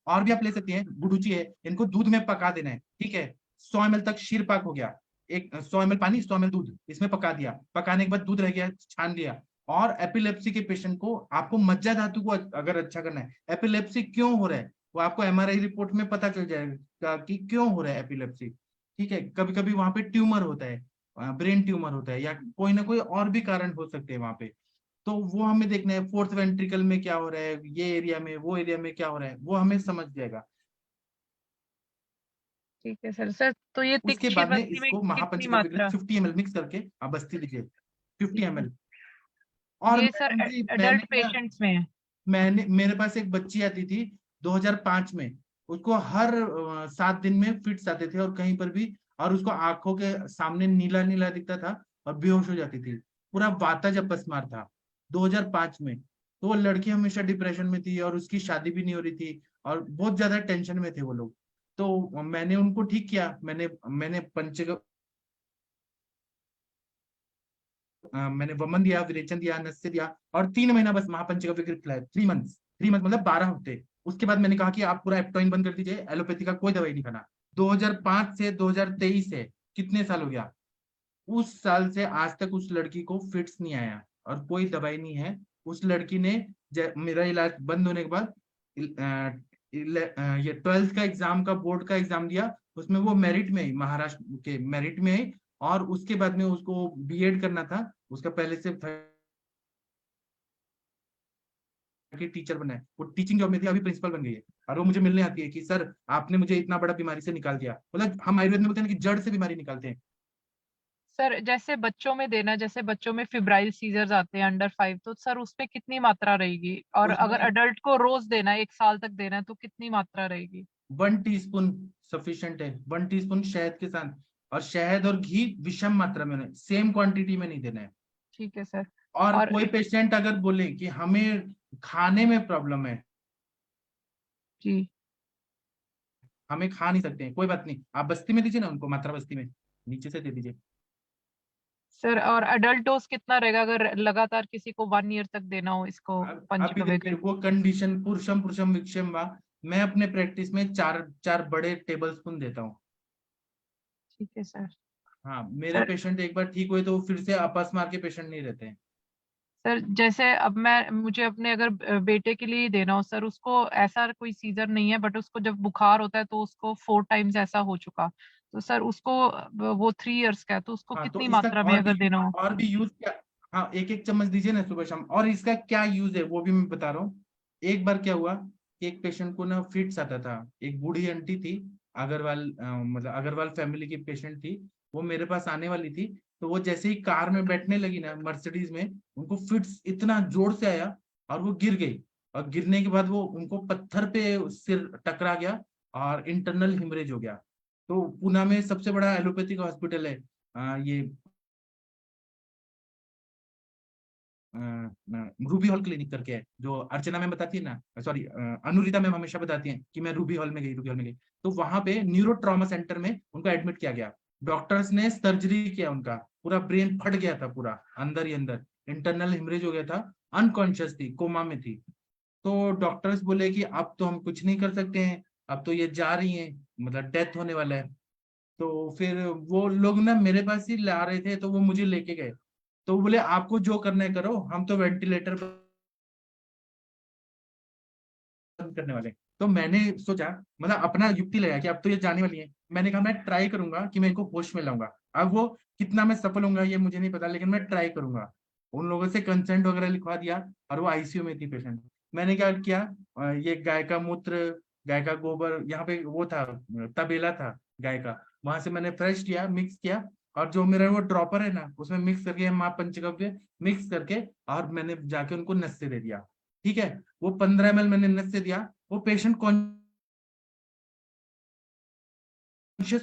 और भी आप ले सकते हैं, गुडुचि है। इनको दूध में पका देना है, ठीक है। 100 ml तक शीर पाक हो गया, एक 100 ml पानी, 100 ml दूध, इसमें पका दिया, पकाने के बाद दूध रह गया, छान लिया। और एपिलेप्सी के पेशेंट को आपको मज्जा धातु को अगर अच्छा करना है, एपिलेप्सी क्यों हो रहा है वो आपको एमआरआई रिपोर्ट में पता चल जाएगा कि क्यों हो रहा है एपिलेप्सी। ठीक है, कभी कभी वहां पे ट्यूमर होता है, ब्रेन ट्यूमर होता है, या कोई ना कोई और भी कारण हो सकते हैं वहां पे। तो वो हमें देखना है, फोर्थ वेंट्रिकल में क्या हो रहा है, ये एरिया में, वो एरिया में क्या हो रहा है, वो हमें समझ जाएगा। ठीक है सर। सर तो ये उसके तिरछी बाद में बस्ती में इसको कितनी महापंचगव्य मात्रा? 50 ml मिक्स करके आप बस्ती दीजिए, 50 ठीक है। ml। और ये सर मैडम जी मैंने एडल्ट ना, पेशेंट्स में है? मेरे पास एक बच्ची आती थी 2005 में, उसको हर 7 दिन में फिट्स आते थे और कहीं पर भी, और उसको आंखों के सामने नीला नीला दिखता था और बेहोश हो जाती थी, पूरा वाता अपस्मार था 2005 में। तो वो लड़की हमेशा डिप्रेशन में थी और उसकी शादी भी नहीं हो रही थी और बहुत ज्यादा टेंशन में थे वो लोग। तो मैंने उनको ठीक किया, मैंने मैंने वमन दिया, विरेचन दिया, नस्य दिया, और 3 महीना बस महापंचगव्य खिलाया, 3 मंथ मतलब 12 हफ्ते। उसके बाद मैंने कहा कि आप पूरा एप्टोइन बंद कर दीजिए, एलोपैथी का कोई दवाई नहीं खाना। 2005 से 2023 है, कितने साल हो गया, उस साल से आज तक उस लड़की को फिट्स नहीं आया और कोई दवाई नहीं है। उस लड़की ने मेरा इलाज बंद होने के बाद ये 12th का एग्जाम का बोर्ड का एग्जाम दिया, उसमें वो मेरिट में ही, महाराष्ट्र के मेरिट में ही, और उसके बाद में उसको बीएड करना था, उसका पहले से कि टीचर बना है, वो टीचिंग जॉब में थी, अभी प्रिंसिपल बन गई है। और वो मुझे मिलने आती है कि सर आपने मुझे इतना बड़ा बीमारी से निकाल दिया, मतलब हम आयुर्वेद में बोलते हैं कि जड़ से बीमारी निकालते हैं। सर जैसे बच्चों में देना, जैसे बच्चों में फिब्राइल सीजर्स आते हैं अंडर 5, तो सर उसमें कितनी मात्रा रहेगी? और अगर उसमें अडल्ट को रोज देना है, 1 साल तक देना है, तो कितनी मात्रा रहेगी? 1 टीस्पून सफिशियंट है, 1 टीस्पून शहद के साथ, और शहद और घी विषम मात्रा में, सेम क्वांटिटी में नहीं देना है। ठीक है सर। और और कोई पेशेंट अगर बोले कि हमें खाने में प्रॉब्लम है, जी हमें खा नहीं सकते हैं, कोई बात नहीं, आप बस्ती में दीजिए ना उनको, मात्रा बस्ती में नीचे से दे दीजिए। सर, और अडल्ट डोज कितना रहेगा अगर लगातार किसी को 1 ईयर तक देना हो इसको अभी पंचगव्य देखिए घृत? वो कंडीशन पुरुषम पुरुषम विक्षम वा, मैं अपने प्रैक्टिस में चार चार बड़े टेबल स्पून देता हूँ। ठीक है सर। हाँ, मेरे सर पेशेंट एक बार ठीक हुए तो वो फिर से अपस्मार के पेशेंट नहीं रहते हैं। सर जैसे अब मुझे अपने अगर बेटे के लिए ही देना हो सर, उसको ऐसा कोई सीजर नहीं है, बट उसको जब बुखार होता है तो उसको 4 टाइम्स ऐसा हो चुका, तो सर उसको वो 3 इयर्स का है, तो उसको हाँ, तो कितनी इसका मात्रा में अगर देना हो? और भी यूज क्या, हाँ एक एक चम्मच दीजिए ना सुबह शाम, और इसका क्या यूज है वो भी मैं बता रहा हूँ। एक बार क्या हुआ कि एक पेशेंट को ना फिट्स आता था, एक बूढ़ी आंटी थी, अग्रवाल मतलब अग्रवाल फैमिली की पेशेंट थी, वो मेरे पास आने वाली थी। तो वो जैसे ही कार में बैठने लगी ना मर्सिडीज में, उनको फिट्स इतना जोर से आया और वो गिर गई, और गिरने के बाद वो उनको पत्थर पे सिर टकरा गया और इंटरनल हिमरेज हो गया। तो पूना में सबसे बड़ा एलोपैथिक हॉस्पिटल है, ये रूबी हॉल क्लिनिक करके है, जो अर्चना मैम बताती है ना, सॉरी अनुरिता मैम हमेशा बताती हैं कि मैं रूबी हॉल में गई, रूबी हॉल में गई। तो वहां पे न्यूरो ट्रॉमा सेंटर में उनको एडमिट किया गया, डॉक्टर्स ने सर्जरी किया, उनका पूरा ब्रेन फट गया था, पूरा अंदर ही अंदर इंटरनल हिमरेज हो गया था, अनकॉन्शियस थी, कोमा में थी। तो डॉक्टर्स बोले कि अब तो हम कुछ नहीं कर सकते हैं, अब तो ये जा रही हैं, मतलब डेथ होने वाला है। तो फिर वो लोग ना मेरे पास ही ला रहे थे, तो वो मुझे लेके गए, तो बोले आपको जो करना है करो, हम तो वेंटिलेटर बंद करने वाले हैं। तो मैंने सोचा, मतलब अपना युक्ति लगाया कि अब तो ये जाने वाली है, मैंने कहा मैं ट्राई करूंगा कि मैं इनको होश में लाऊंगा। अब वो कितना मैं सफल होऊंगा ये मुझे नहीं पता, लेकिन मैं ट्राई करूंगा। उन लोगों से कंसेंट वगैरह लिखवा दिया, और वो आईसीयू में थी पेशेंट। मैंने क्या किया, ये गाय का मूत्र, गाय का गोबर, यहाँ पे वो था तबेला था गाय का, वहां से मैंने फ्रेश किया, मिक्स किया, और जो मेरा वो ड्रॉपर है ना उसमें मिक्स करके माँ पंचगव्य मिक्स करके, और मैंने जाके उनको नस्से दे दिया। ठीक है, वो 15 ml मैंने नस्से दिया, वो पेशेंट कॉन्शियस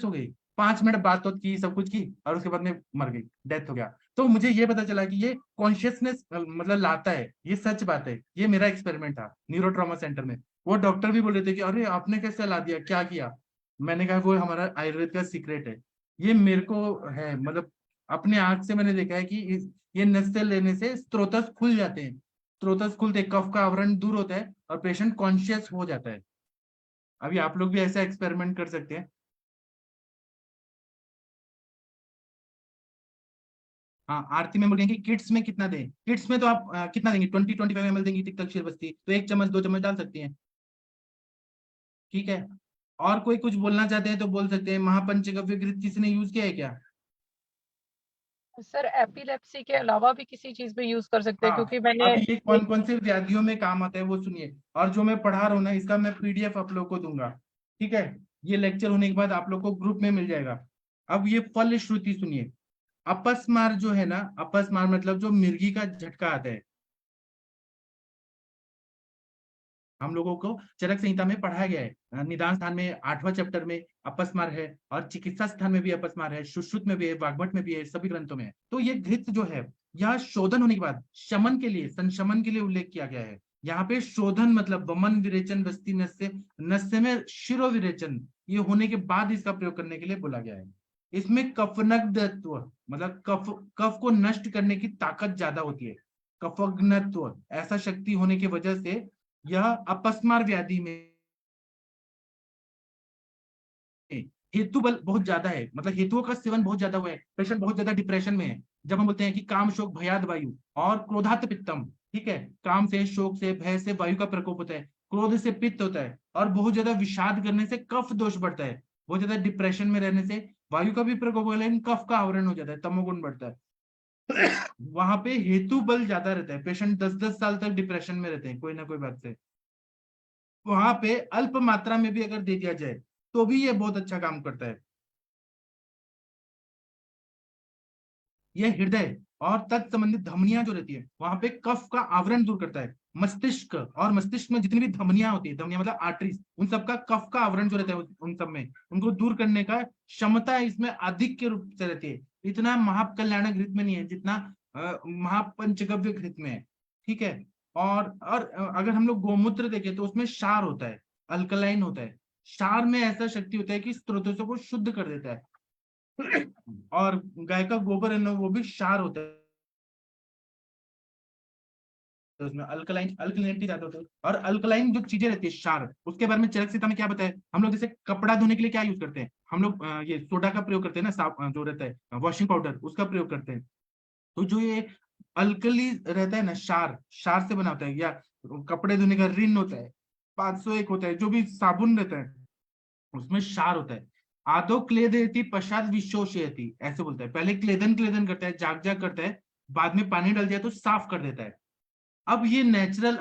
हो गई, 5 मिनट बात तो की, सब कुछ की, और उसके बाद में मर गई, डेथ हो गया। तो मुझे ये पता चला कि ये कॉन्शियसनेस मतलब लाता है, ये सच बात है, ये मेरा एक्सपेरिमेंट था न्यूरो ट्रॉमा सेंटर में। वो डॉक्टर भी बोल रहे थे कि अरे आपने कैसे ला दिया, क्या किया। मैंने कहा वो हमारा आयुर्वेद का सीक्रेट है, ये मेरे को है, मतलब अपने आंख से मैंने देखा है कि ये नस्से लेने से स्त्रोतस खुल जाते हैं, स्त्रोतस खुलते, कफ का आवरण दूर होता है और पेशेंट कॉन्शियस हो जाता है। अभी आप लोग भी ऐसा एक्सपेरिमेंट कर सकते हैं। हाँ, आरती में बोलेंगे किड्स में कितना दें, किड्स में तो आप कितना देंगे, 20-25 ml देंगी तिक्तक क्षीर बस्ती, तो 1 चम्मच 2 चम्मच डाल सकती हैं। ठीक है, और कोई कुछ बोलना चाहते हैं तो बोल सकते हैं। महापंचगव्य घृत किसी ने यूज किया है क्या? सर एपिलेप्सी के अलावा भी किसी चीज में यूज कर सकते हैं, हाँ, क्योंकि मैंने अब ये एक कौन कौन से व्याधियों में काम आता है वो सुनिए, और जो मैं पढ़ा रहा हूँ ना इसका मैं पीडीएफ आप लोग को दूंगा। ठीक है, ये लेक्चर होने के बाद आप लोग को ग्रुप में मिल जाएगा। अब ये फल श्रुति सुनिए। अपस्मार जो है ना, अपस्मार मतलब जो मिर्गी का झटका आता है, हम लोगों को चरक संहिता में पढ़ाया गया है। निदान स्थान में 8वां चैप्टर में अपस्मार है, और चिकित्सा स्थान में भी अपस्मार है, सुश्रुत में भी है, वाग्भट में भी है, सभी ग्रंथों में है। तो ये घृत जो है, यह शोधन होने के बाद शमन के लिए, संशमन के लिए उल्लेख किया गया है। यहाँ पे शोधन मतलब वमन विरेचन वस्ती नस्य, नस्य में शिरो विरेचन, ये होने के बाद इसका प्रयोग करने के लिए बोला गया है। इसमें कफनग्धत्व मतलब कफ को नष्ट करने की ताकत ज्यादा होती है। कफग्नत्व ऐसा शक्ति होने की वजह से यह अपस्मार व्याधि में हेतु बल बहुत ज्यादा है, मतलब हेतुओं का सेवन बहुत ज्यादा हुआ है, पेशेंट बहुत ज्यादा डिप्रेशन में है। जब हम बोलते हैं कि काम शोक भयाद वायु और क्रोधात पित्तम, ठीक है, काम से, शोक से, भय से वायु का प्रकोप होता है, क्रोध से पित्त होता है, और बहुत ज्यादा विषाद करने से कफ दोष बढ़ता है। बहुत ज्यादा डिप्रेशन में रहने से वायु का भी प्रकोप होगा, लेकिन कफ का आवरण हो जाता है, तमोगुण बढ़ता है। वहां पे हेतु बल ज्यादा रहता है, पेशेंट 10-10 साल तक डिप्रेशन में रहते हैं कोई ना कोई बात से। वहां पे अल्प मात्रा में भी अगर दे दिया जाए तो भी ये बहुत अच्छा काम करता है। यह हृदय और तत्संबंधित धमनियां जो रहती है, वहां पे कफ का आवरण दूर करता है। मस्तिष्क और मस्तिष्क में जितनी भी धमनियां होती है, धमनियां मतलब आर्टरीज, उन सबका कफ का आवरण जो रहता है उन सब में, उनको दूर करने का क्षमता इसमें अधिक के रूप से रहती है। इतना महाकल्याणक घृत में नहीं है जितना महापंचगव्य घृत में है, ठीक है। और अगर हम लोग गोमूत्र देखें तो उसमें क्षार होता है, अल्कलाइन होता है। क्षार में ऐसा शक्ति होता है कि स्त्रोतों को शुद्ध कर देता है। और गाय का गोबर है ना, वो भी क्षार होता है, तो उसमें अल्कलाइनिटी ज्यादा होता है। और अल्कलाइन जो चीजें रहती है क्षार, उसके बारे में चरक संहिता में क्या बताया हम लोग। जैसे कपड़ा धोने के लिए क्या यूज करते हैं हम लोग, ये सोडा का प्रयोग करते हैं ना, साफ जो रहता है वॉशिंग पाउडर, उसका प्रयोग करते हैं। तो जो ये अल्कली रहता है ना, क्षार, क्षार से बना होता है। या कपड़े धोने का रिन होता है, 501 होता है, जो भी साबुन रहता है उसमें क्षार होता है। आदो क्लेदयति पश्चात विशोषयति, ऐसे बोलता है। पहले क्लेदन करता है, जाग करता है, बाद में पानी डाल दिया तो साफ कर देता है। अब ये नेचुरल,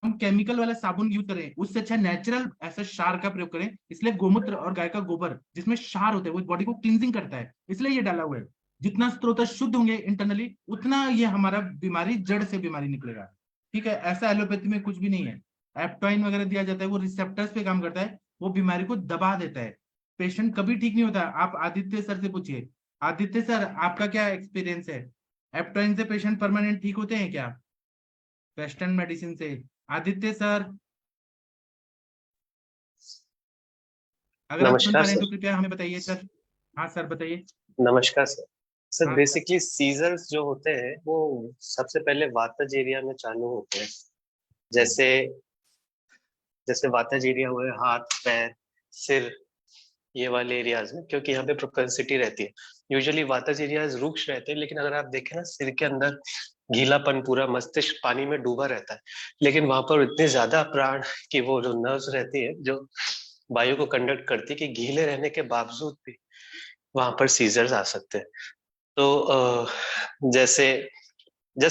हम केमिकल वाला साबुन यूज करें उससे अच्छा नेचुरल ऐसा क्षार का प्रयोग करें। इसलिए गोमूत्र और गाय का गोबर जिसमें क्षार होता है, वो बॉडी को क्लींजिंग करता है, इसलिए ये डाला हुआ है। जितना स्त्रोत शुद्ध होंगे इंटरनली, उतना ये हमारा बीमारी जड़ से बीमारी निकलेगा, ठीक है। ऐसा एलोपैथी में कुछ भी नहीं है। एप्टाइन वगैरह दिया जाता है, वो रिसेप्टर्स पे काम करता है, वो बीमारी को दबा देता है। पेशेंट कभी ठीक नहीं होता। आप आदित्य सर से पूछिए, आदित्य सर आपका क्या एक्सपीरियंस है, एप्टाइन से पेशेंट परमानेंट ठीक होते हैं क्या वेस्टर्न मेडिसिन से? आदित्य सर अगर आप सुन पा नमस्कार रहे हैं तो सर। कृपया हमें बताइए सर। हाँ सर बताइए। नमस्कार सर। सर हाँ सर। बेसिकली सीजर्स जो होते हैं वो सबसे पहले वातज एरिया में चालू होते हैं। जैसे जैसे वातज एरिया हुए हाथ, पैर, सिर, ये वाले एरियाज में, क्योंकि यहाँ पे प्रोपेंसिटी रहती है। यूजुअली वातज एरियाज रुक्ष रहते हैं, लेकिन अगर आप देखें ना, सिर के अंदर गीलापन, पूरा मस्तिष्क पानी में डूबा रहता है, लेकिन वहां पर इतने ज्यादा प्राण की वो जो नर्व्स रहती है जो वायु को कंडक्ट करती है, कि गीले रहने के बावजूद भी वहां पर सीजर्स आ सकते हैं। तो जैसे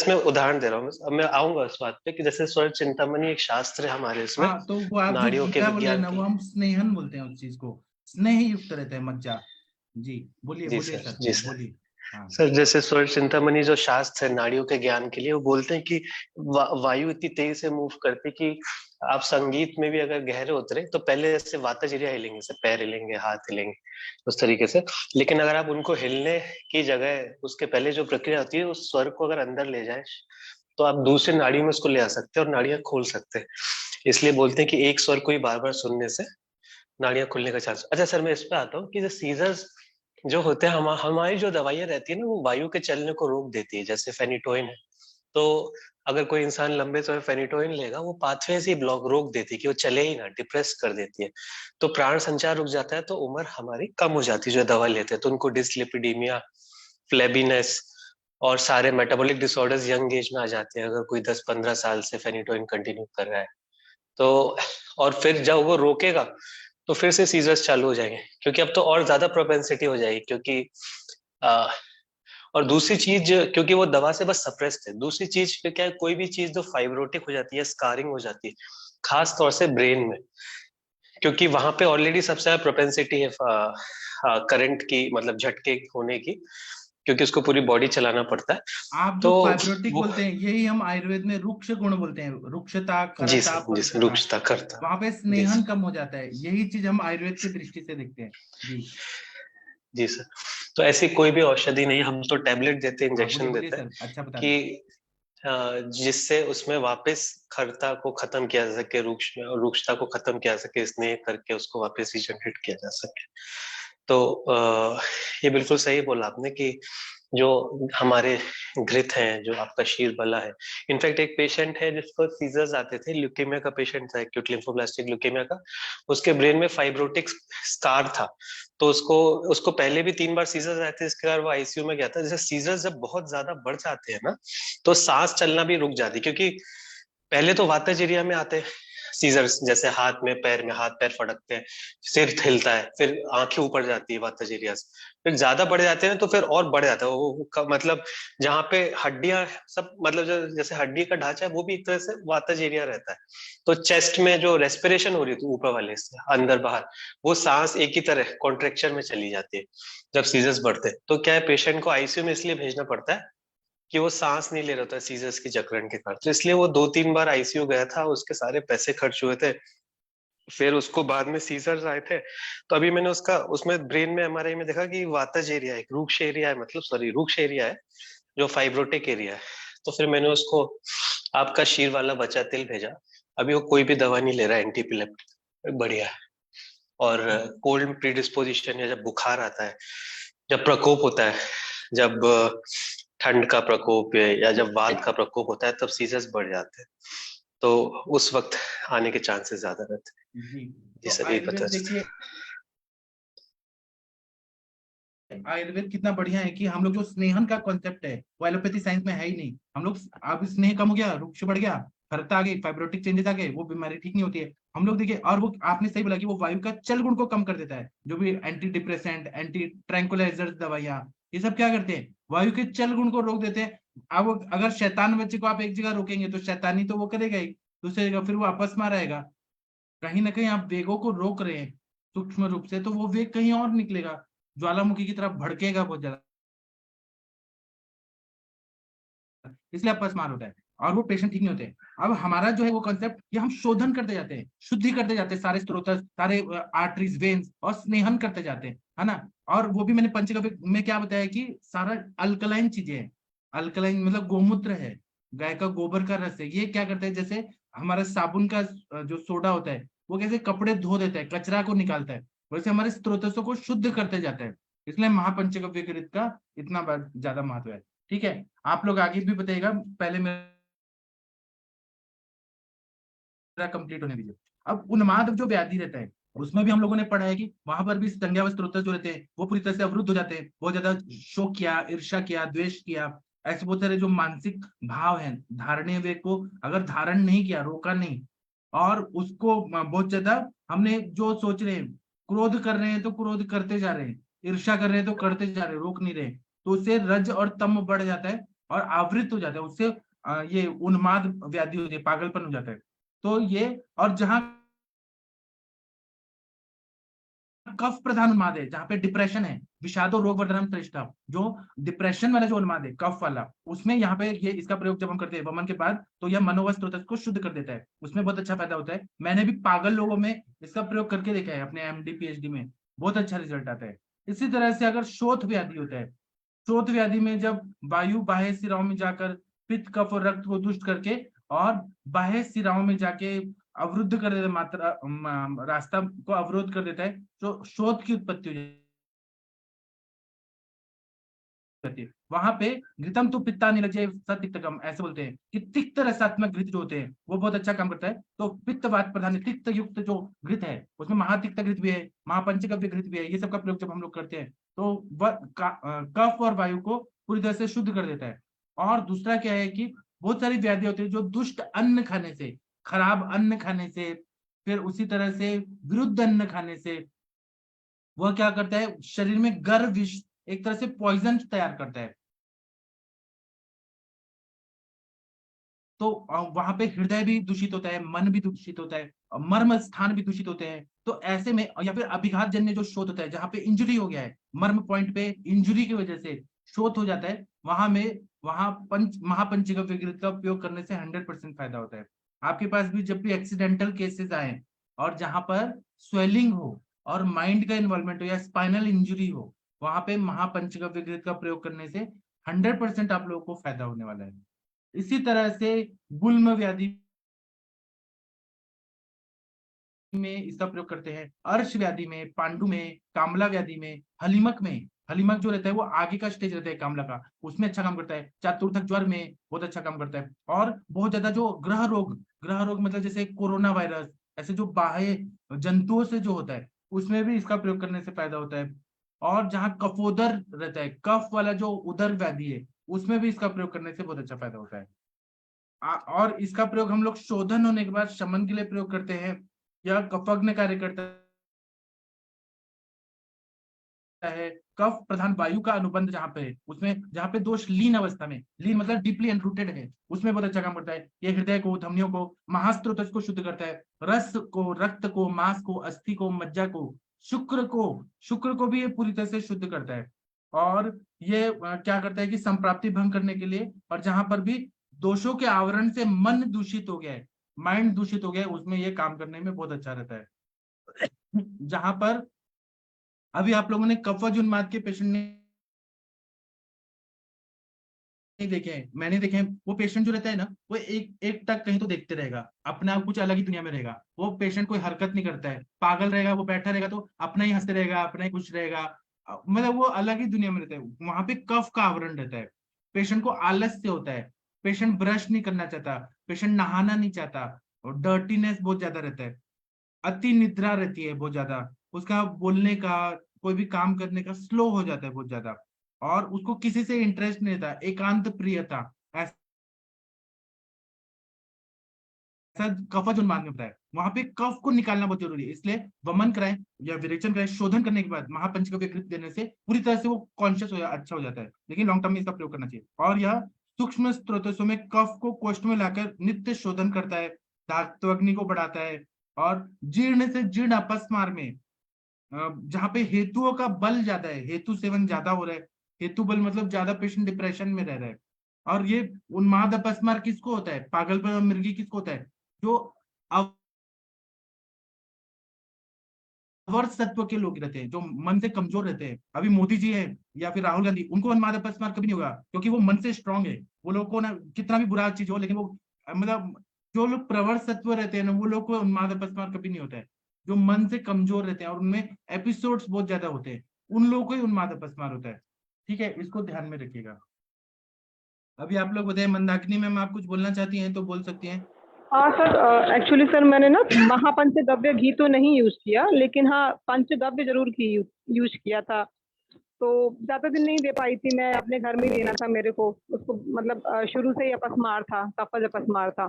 मैं उदाहरण दे रहा हूँ। अब मैं आऊंगा इस बात पे कि जैसे स्वर चिंतामणि एक शास्त्र है हमारे इसमें, हाँ, तो वो आप जो नाड़ियों के क्या बोल रहे हैं विज्ञान ना, की। वो हम स्नेहन बोलते हैं उस चीज को, स्नेह युक्त रहता है मज्जा। जी बोलिए जी बोलिए सर, सर, जी सर। बोलिए। हाँ सर जैसे स्वर चिंतामणि जो शास्त्र है नाड़ियों के ज्ञान के लिए, वो बोलते हैं कि वायु इतनी तेजी से मूव करती कि आप संगीत में भी अगर गहरे उतरे तो पहले जैसे वातज एरिया हिलेंगे, जैसे पैर हिलेंगे, हाथ हिलेंगे, उस तरीके से। लेकिन अगर आप उनको हिलने की जगह उसके पहले जो प्रक्रिया होती है, उस स्वर को अगर अंदर ले जाए तो आप दूसरे नाड़ी में उसको ले आ सकते हैं और नाड़ियां खोल सकते हैं। इसलिए बोलते हैं कि एक स्वर को ही बार बार सुनने से नाड़ियां खुलने का चांस। अच्छा सर, मैं इस पे आता हूँ कि जो सीजर्स जो होते हैं, हमारी जो दवाइयां रहती है ना, वो वायु के चलने को रोक देती है। जैसे फेनिटोइन है, तो अगर कोई इंसान लंबे समय फेनिटोइन लेगा, वो पाथवे से ब्लॉक रोक देती है कि वो चले ही ना, डिप्रेस कर देती है। तो प्राण संचार रुक जाता है, तो उम्र हमारी कम हो जाती है जो दवा लेते हैं। तो उनको डिसलिपिडीमिया, फ्लेबीनेस और सारे मेटाबॉलिक डिसऑर्डर्स यंग एज में आ जाते हैं, अगर कोई 10-15 साल से फेनिटोइन कंटिन्यू कर रहा है तो। और फिर जब वो रोकेगा तो फिर से सीजर्स चालू हो जाएंगे, क्योंकि अब तो और ज्यादा प्रोपेंसिटी हो जाएगी। क्योंकि और दूसरी चीज, क्योंकि वो दवा से बस सप्रेस्ड है। दूसरी चीज क्या है, कोई भी चीज जो फाइब्रोटिक हो जाती है, स्कारिंग हो जाती है, खास तौर से ब्रेन में, क्योंकि वहां पे ऑलरेडी सबसे ज्यादा प्रोपेंसिटी है करंट की, मतलब झटके होने की, क्योंकि उसको पूरी बॉडी चलाना पड़ता है। आप तो जो फाइब्रोटिक वो, बोलते हैं यही हम आयुर्वेद में रुक्ष गुण बोलते हैं, रुक्षता, जी खरता, सर, जी सर, पवित्रता। रुक्षता करता, वहां पे जी स्नेहन सर, कम हो जाता है, यही चीज हम आयुर्वेद की दृष्टि से देखते हैं। जी जी सर। तो ऐसी कोई भी औषधि नहीं, हम तो टैबलेट देते हैं, हाँ, बोलिए इंजेक्शन बोलिए देते हैं सर, अच्छा बता रहे हैं। कि जिससे उसमें वापस खरता को खत्म किया जा सके, रुक्षता को खत्म किया जा सके, स्नेह करके उसको वापस रिजनरेट किया जा सके। तो ये बिल्कुल सही बोला आपने कि जो हमारे घृत हैं, जो आपका शीरबला है, इनफैक्ट एक पेशेंट है जिसको सीजर्स आते थे, ल्यूकेमिया का पेशेंट था, एक्यूट लिम्फोब्लास्टिक ल्यूकेमिया का, उसके ब्रेन में फाइब्रोटिक स्कार था। तो उसको उसको पहले भी 3 बार सीजर्स आए थे, इसके बाद वो आईसीयू में गया था। जैसे सीजर्स जब बहुत ज्यादा बढ़ जाते हैं ना, तो सांस चलना भी रुक जाती, क्योंकि पहले तो वातज में आते हैं सीजर्स, जैसे हाथ में, पैर में, हाथ पैर फटकते हैं, सिर हिलता है, फिर आंखें ऊपर जाती है वातज से, फिर ज्यादा बढ़ जाते हैं तो फिर और बढ़ जाता है मतलब जहाँ पे हड्डियां सब, मतलब जैसे हड्डी का ढांचा है वो भी एक तरह से वातज रहता है। तो चेस्ट में जो रेस्पिरेशन हो रही थी ऊपर वाले से अंदर बाहर, वो सांस एक ही तरह कॉन्ट्रेक्शन में चली जाती है जब सीजर्स बढ़ते हैं। तो क्या है, पेशेंट को आईसीयू में इसलिए भेजना पड़ता है कि वो सांस नहीं ले रहा था सीजर्स की जकड़न के कारण। तो इसलिए वो 2-3 बार आईसीयू गया था, उसके सारे पैसे खर्च हुए थे। फिर उसको बाद में सीजर्स आए थे, तो अभी मैंने उसका उसमें ब्रेन में एमआरआई में देखा कि वातज एरिया है, रूक्ष एरिया है, मतलब सॉरी रूक्ष एरिया है जो फाइब्रोटिक एरिया है। तो फिर मैंने उसको आपका शीर वाला बचा तिल भेजा। अभी वो कोई भी दवा नहीं ले रहा है, एंटीपिलेप्टिक, बढ़िया है। और कोल्ड प्रीडिस्पोजिशन, या जब बुखार आता है, जब प्रकोप होता है, जब ठंड का प्रकोप है या जब वात का प्रकोप होता है, तब सीजर्स बढ़ जाते हैं, तो उस वक्त आने के चांसेस ज्यादा रहते हैं। जी जी तो सर, यही आयुर्वेद पता देखिए, चलता आयुर्वेद कितना बढ़िया है कि हम लोग जो स्नेहन का कॉन्सेप्ट है वो एलोपैथी साइंस में है ही नहीं। हम लोग अब स्नेह कम हो गया, रुक्ष बढ़ गया, खरता आ गई, फाइब्रोटिक चेंजेस आ गए, वो बीमारी ठीक नहीं होती है। हम लोग देखिए, और वो आपने सही बोला कि वो वायु का चल गुण को कम कर देता है। जो भी एंटी डिप्रेसेंट, एंटी ट्रैंकुलाइजर दवाइयां, ये सब क्या करते हैं, वायु के चल गुण को रोक देते हैं। अब अगर शैतान बच्चे को आप एक जगह रोकेंगे तो शैतानी तो वो करेगा ही, दूसरी जगह फिर वो आपस में रहेगा। कहीं ना कहीं आप वेगों को रोक रहे हैं सूक्ष्म रूप से, तो वो वेग कहीं और निकलेगा, ज्वालामुखी की तरफ भड़केगा बहुत ज्यादा, इसलिए अपस्मार होता है और वो पेशेंट ठीक नहीं होते। अब हमारा जो है वो कंसेप्ट, ये हम शोधन करते जाते हैं, शुद्धि करते जाते हैं, सारे स्त्रोत, सारे आर्टरीज, वेन्स, और स्नेहन करते जाते हैं, है ना। और वो भी मैंने पंचगव्य में क्या बताया कि सारा अल्कलाइन चीजें हैं। अल्कलाइन मतलब गोमूत्र है, गाय का गोबर का रस है। ये क्या करता है, जैसे हमारा साबुन का जो सोडा होता है वो कैसे कपड़े धो देता है, कचरा को निकालता है, वैसे हमारे स्त्रोतों को शुद्ध करते जाता है। इसलिए महापंचगव्य कृत का इतना ज्यादा महत्व है। ठीक है, आप लोग आगे भी बताइएगा, पहले मेरा कंप्लीट होने दीजिए। अब उन्माद जो व्याधि रहता है उसमें भी हम लोगों ने पढ़ा है कि वहां पर भी संज्ञा व स्त्रोत जो रहते हैं वो पूरी तरह से अवरुद्ध हो जाते हैं। बहुत ज्यादा शोक किया, ईर्ष्या किया, द्वेष किया, ऐसे बहुत सारे जो मानसिक भाव हैं, धारणीय वेग को अगर धारण नहीं किया, रोका नहीं, और उसको बहुत ज्यादा हमने जो सोच रहे हैं, क्रोध कर रहे हैं तो क्रोध करते जा रहे हैं, ईर्ष्या कर रहे हैं तो करते जा रहे हैं, रोक नहीं रहे, तो उससे रज और तम बढ़ जाता है और आवृत हो जाता है, उससे ये उन्माद व्याधि हो जाती है, पागलपन हो जाता है। तो ये, और जहां कफ प्रधान उन्माद है, जहां पे डिप्रेशन है, विषादो रोग वर्धनम श्रेष्ठ, जो डिप्रेशन वाला जो उन्माद है कफ वाला, उसमें यहाँ पे ये इसका प्रयोग जब हम करते हैं वमन के बाद, तो यह मनोवस्त्र को शुद्ध कर देता है, उसमें बहुत अच्छा फायदा होता है। मैंने भी पागल लोगों में इसका प्रयोग करके देखा है अपने एमडी पीएचडी में, बहुत अच्छा रिजल्ट आता है। इसी तरह से अगर शोथ व्याधि होता है, शोथ व्याधि में जब वायु बाह्य सिराओं में जाकर पित्त, कफ और रक्त को दुष्ट करके और बाह्य सिराओं में जाके अवरुद्ध कर देता है, मात्रा रास्ता को अवरोध कर देता है, तो शोथ की उत्पत्ति हो जाती है। वहां पे घृतम तो पित्ता निलज्जय सतिक्तकम, ऐसे बोलते हैं कि तिक्त रसात्मक घृत जो होते हैं वो बहुत अच्छा काम करता है। तो पित्तवात प्रधान तिक्त युक्त जो घृत है उसमें महातिक्त घृत भी है, महापंचगव्य घृत भी है, ये सब का प्रयोग जब हम लोग करते हैं तो वह कफ और वायु को पूरी तरह से शुद्ध कर देता है। और दूसरा क्या है कि बहुत सारी व्याधि होती है जो दुष्ट अन्न खाने से, खराब अन्न खाने से, फिर उसी तरह से विरुद्ध अन्न खाने से, वह क्या करता है, शरीर में गर्भ विष, एक तरह से पॉइजन तैयार करता है। तो तो वहां पे हृदय भी दूषित होता है, मन भी दूषित होता है, मर्म स्थान भी दूषित होते हैं। तो ऐसे में, या फिर अभिघात जन्य जो शोथ होता है, जहाँ पे इंजरी हो गया है, मर्म पॉइंट पे इंजरी की वजह से शोथ हो जाता है, वहां महापंचगव्य विकृत का उपयोग करने से 100% फायदा होता है। आपके पास भी जब भी एक्सीडेंटल केसेस आए और जहां पर स्वेलिंग हो और माइंड का इन्वॉल्वमेंट हो या स्पाइनल इंजरी हो, वहां पे महापंचगव्य विकृत का प्रयोग करने से 100% आप लोगों को फायदा होने वाला है। इसी तरह से गुल्म व्याधि में इसका प्रयोग करते हैं, अर्श व्याधि में, पांडु में, कामला व्याधि में, हलीमक में। हलीमक जो रहता है वो आगे का स्टेज रहता है कामला का, उसमें अच्छा काम करता है। चातुर्थक ज्वर में बहुत अच्छा काम करता है। और बहुत ज्यादा जो ग्रह रोग मतलब जैसे कोरोना वायरस, ऐसे जो बाह्य जंतुओं से जो होता है, उसमें भी इसका प्रयोग करने से फायदा होता है। और जहाँ कफोदर रहता है, कफ वाला जो उदर व्याधि है, उसमें भी इसका प्रयोग करने से बहुत अच्छा फायदा होता है। और इसका प्रयोग हम लोग शोधन होने के बाद शमन के लिए प्रयोग करते हैं, या कफग्न कार्य करता है। कफ प्रधान वायु का अनुबंध जहाँ पे है, उसमें जहाँ पे दोष लीन अवस्था में, लीन मतलब डीपली एनरूटेड है, उसमें बहुत अच्छा काम करता है। ये हृदय को, धमनियों को, महास्त्रोत को शुद्ध करता है। रस को, रक्त को, मांस को, अस्थि को, मज्जा को, शुक्र को भी ये पूरी तरह से शुद्ध करता है। और ये क्या करता है कि संप्राप्ति भंग करने के लिए, और जहां पर भी दोषों के आवरण से मन दूषित हो गया है, माइंड दूषित हो गया है, उसमें ये काम करने में बहुत अच्छा रहता है। जहां पर अभी आप लोगों ने कफज उन्माद के पेशेंट ने नहीं देखे हैं, मैंने देखे हैं। वो पेशेंट जो रहता है ना, वो एक टक कहीं तो देखते रहेगा, अपना कुछ अलग ही दुनिया में रहेगा। वो पेशेंट कोई हरकत नहीं करता है, पागल रहेगा, वो बैठा रहेगा तो अपना ही हंसते रहेगा, अपना ही खुश रहेगा, मतलब वो अलग ही दुनिया में रहता है। वहां पे कफ का आवरण रहता है। पेशेंट को आलस्य होता है, पेशेंट ब्रश नहीं करना चाहता, पेशेंट नहाना नहीं चाहता, और डर्टीनेस बहुत ज्यादा रहता है, अति निद्रा रहती है बहुत ज्यादा, उसका बोलने का, कोई भी काम करने का स्लो हो जाता है बहुत ज्यादा, और उसको किसी से इंटरेस्ट नहीं था, एकांत प्रियता, ऐसा कफज उन्माद में बताया। वहां पे कफ को निकालना बहुत जरूरी है, इसलिए वमन कराएं या विरेचन कराएं, शोधन करने के बाद महापंचगव्य विकृत देने से पूरी तरह से वो कॉन्शियस हो अच्छा हो जाता है। लेकिन लॉन्ग टर्म में इसका प्रयोग करना चाहिए। और यह सूक्ष्म स्रोतों में कफ को कोष्ठ में लाकर नित्य शोधन करता है, धात्वग्नि को बढ़ाता है। और जीर्ण से जीर्ण अपस्मार में, जहाँ पे हेतुओं का बल ज्यादा है, हेतु सेवन ज्यादा हो रहा है, हेतु बल मतलब ज्यादा पेशेंट डिप्रेशन में रह रहा है। और ये उन्माद अपस्मार किसको होता है, पागलपन और मिर्गी किसको होता है, जो अवर्स तत्व के लोग रहते हैं, जो मन से कमजोर रहते हैं। अभी मोदी जी है या फिर राहुल गांधी, उनको उन्माद अपस्मार कभी नहीं होगा, क्योंकि वो मन से स्ट्रांग है। वो लोग को ना कितना भी बुरा चीज हो, लेकिन वो मतलब जो लोग प्रवर तत्व रहते हैं ना, वो लोग को उन्माद अपस्मार कभी नहीं होता है। जो मन से कमजोर रहते हैं और उनमें एपिसोड्स बहुत ज्यादा होते हैं, उन लोगों को ही उन्माद अपस्मार होता है। ठीक है, इसको ध्यान में रखिएगा। अभी आप लोग बताइए, मंदाकिनी मैम आप कुछ बोलना चाहती हैं तो बोल सकती हैं। हाँ सर, एक्चुअली सर मैंने ना महापंचगव्य घी तो नहीं यूज किया, लेकिन हाँ पंचगव्य जरूर घी यूज किया था। तो ज्यादा दिन नहीं दे पाई थी मैं, अपने घर में ही देना था मेरे को उसको, मतलब शुरू से ही अपस्मार था, कफज अपस्मार था,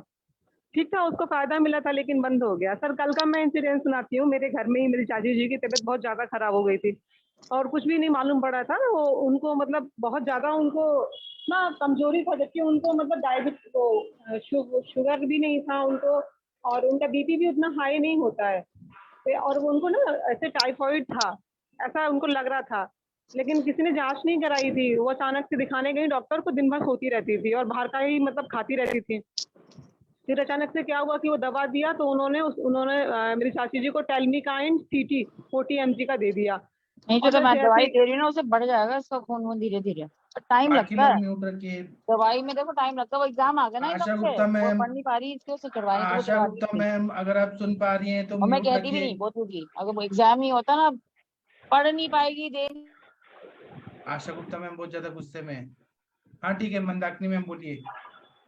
ठीक था, उसको फायदा मिला था, लेकिन बंद हो गया। सर कल का मैं इंसिडेंट सुनाती हूँ। मेरे घर में ही मेरी चाची जी की तबीयत बहुत ज्यादा खराब हो गई थी, और कुछ भी नहीं मालूम पड़ा था। वो उनको मतलब बहुत ज्यादा उनको ना कमजोरी था, जबकि उनको मतलब डायबिटीज वो शुगर भी नहीं था उनको, और उनका बीपी भी उतना हाई नहीं होता है। और उनको ना ऐसे टाइफाइड था, ऐसा उनको लग रहा था, लेकिन किसी ने जांच नहीं कराई थी। वो अचानक से दिखाने गई डॉक्टर को, दिन भर सोती रहती थी और बाहर का ही मतलब खाती रहती थी। फिर अचानक से क्या हुआ कि वो दवा दिया, तो उन्होंने मेरी चाची जी को टेल्मिकाइन सीटी 40 mg का दे दिया। नहीं और जो मैं जैसे दवाई दे रही हूँ ना, उसे बढ़ जाएगा इसका खून वून धीरे धीरे, टाइम बाकी लगता लोग है म्यूट रखिए। दवाई में, देखो टाइम लगता है। वो एग्जाम आ गया ना आशा एकदम से, गुप्ता वो मैम, पढ़ नहीं पा रही, इसके उसे चढ़वानी तो वो आशा चढ़वा गुप्ता दी। मैम अगर आप सुन पा रही हैं तो और मैं म्यूट कहती भी रखिए। नहीं बहुत होगी, अगर वो एग्जाम ही होता ना, पढ़ नहीं पाएगी, दे आशा गुप्ता मैम बहुत ज्यादा गुस्से में है। हाँ ठीक है, मंदाकिनी मैम बोलिए।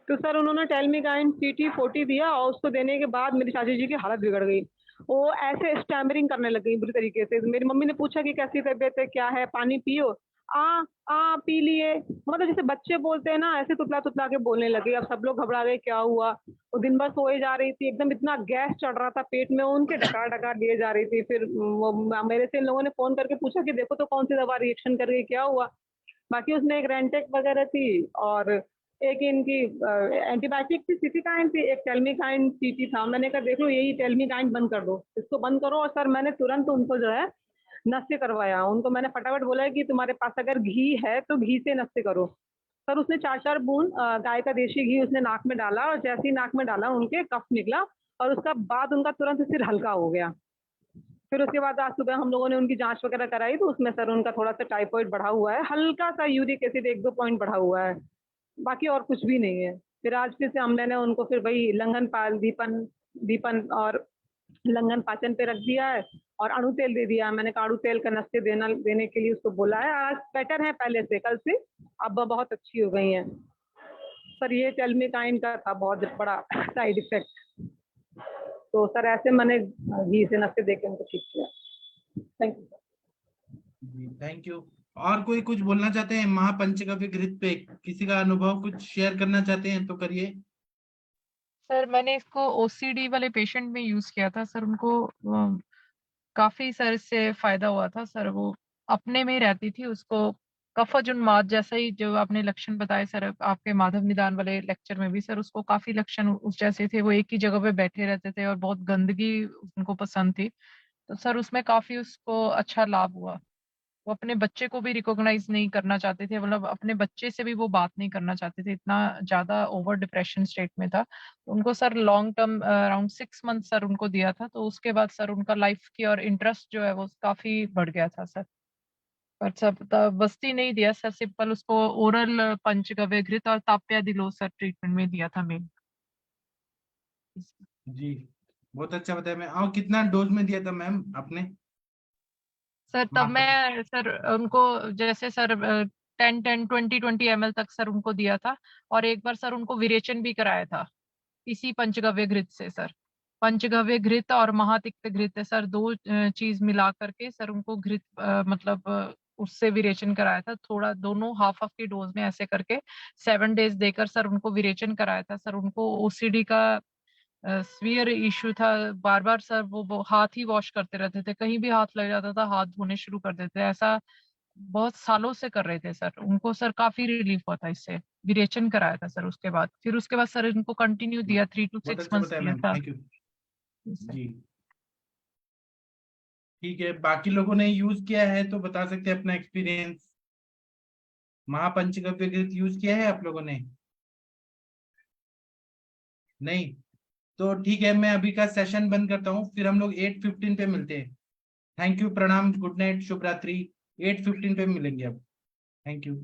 तो सर उन्होंने टेल्मिकाइन सीटी 40 दिया, और उसको देने के बाद मेरी चाची जी की हालत बिगड़ गई। वो ऐसे स्टैमरिंग करने लग गई बुरी तरीके से। मेरी मम्मी ने पूछा कि कैसी तबीयत है, क्या है, पानी पियो, आ आ पी लिए, मतलब जैसे बच्चे बोलते हैं ना, ऐसे तुतला तुतला के बोलने लगे। अब सब लोग घबरा गए, क्या हुआ। वो दिन भर सोए जा रही थी, एकदम इतना गैस चढ़ रहा था पेट में, उनके डकार डकार लिए जा रही थी। फिर वो मेरे से इन लोगों ने फोन करके पूछा कि देखो तो कौन सी दवा रिएक्शन कर गई, क्या हुआ। बाकी उसमें एक रेंटेक वगैरह थी, और एक इनकी एंटीबायोटिक थी, सिटिकाइन थी, एक टेल्मिकाइन सीटी था। मैंने कहा देख लो यही टेल्मिकाइन बंद कर दो, इसको बंद करो। और सर मैंने तुरंत उनको जो है नस्य करवाया। उनको मैंने फटाफट बोला कि तुम्हारे पास अगर घी है तो घी से नस्य करो। सर उसने 4-4 बूंद गाय का देशी घी उसने नाक में डाला, और जैसे ही नाक में डाला उनके कफ निकला, और उसका बाद उनका तुरंत सिर हल्का हो गया। फिर उसके बाद आज सुबह हम लोगों ने उनकी जांच वगैरह कराई, तो उसमें सर उनका थोड़ा सा टाइफाइड बढ़ा हुआ है, हल्का सा यूरिक एसिड 1-2 पॉइंट बढ़ा हुआ है, बाकी और कुछ भी नहीं है। फिर आज फिर से हमने उनको फिर वही दीपन और लंघन पाचन पे रख दिया है, और अणु तेल दे दिया। मैंने कहा अणु तेल का नस्य देने के लिए उसको बोला है। आज बेटर है पहले से, कल से अब बहुत अच्छी हो गई हैं। सर ये टेल्मिकाइन का था बहुत बड़ा साइड इफेक्ट, तो सर ऐसे मैंने घी से नस्य देके उनको ठीक किया। Thank you ji thank you. और कोई कुछ बोलना चाहते हैं महापंचगव्य घृत पे? किसी का अनुभव कुछ शेयर करना चाहते हैं तो करिए। सर मैंने इसको ओसीडी वाले पेशेंट में यूज किया था सर। उनको काफी सर इससे फायदा हुआ था सर। वो अपने में ही रहती थी, उसको कफज उन्माद जैसा ही जो आपने लक्षण बताए सर आपके माधव निदान वाले लेक्चर में भी सर, उसको काफी लक्षण उस जैसे थे। वो एक ही जगह पे बैठे रहते थे और बहुत गंदगी उनको पसंद थी, तो सर उसमें काफी उसको अच्छा लाभ हुआ। वो अपने बच्चे को भी रिकॉग्नाइज नहीं करना चाहते थे, मतलब अपने बच्चे से भी वो बात नहीं करना चाहते थे, इतना ज्यादा ओवर डिप्रेशन स्टेट में था। उनको sir long term around 6 month sir उनको दिया था, तो उसके बाद सर उनका लाइफ की और इंटरेस्ट जो है वो काफी बढ़ गया था सर। पर सब बस्ती नहीं दिया सर, सिंपल उसको ओरल पंचगव्य घृत और ताप्या दिलो सर ट्रीटमेंट में दिया था मेन। जी बहुत अच्छा बताया मैम। और कितना डोज में दिया था मैम आपने? सर तब मैं सर उनको जैसे सर 10-10 20-20 ml तक सर उनको दिया था, और एक बार सर उनको विरेचन भी कराया था इसी पंचगव्य घृत से सर। पंचगव्य घृत और महातिक्त घृत है सर, दो चीज मिला करके सर उनको घृत मतलब उससे विरेचन कराया था, थोड़ा दोनों हाफ हाफ की डोज में ऐसे करके 7 डेज देकर सर उनको विरेचन कराया था सर। उनको ओसीडी का स्वीयर इशू था, बार बार सर वो हाथ ही वॉश करते रहते थे, कहीं भी हाथ लग जाता था हाथ धोने शुरू कर देते थे, ऐसा बहुत सालों से कर रहे थे सर। उनको सर काफी रिलीफ हुआ था इससे, विरेचन कराया था सर उसके बाद। फिर उसके बाद सर इनको कंटिन्यू दिया 3 to बहुत 6 अच्छा मंथ्स बताया दिया मैम, था। Thank you. Yes, sir. जी ठीक है, बाकी लोगों ने यूज किया है तो बता सकते हैं अपना एक्सपीरियंस। महापंचगव्य घृत यूज किया है आप लोगों ने? नहीं? तो ठीक है, मैं अभी का सेशन बंद करता हूँ, फिर हम लोग 8:15 पे मिलते हैं। थैंक यू, प्रणाम, गुड नाइट, शुभ रात्रि। 8:15 पे मिलेंगे अब। Thank you.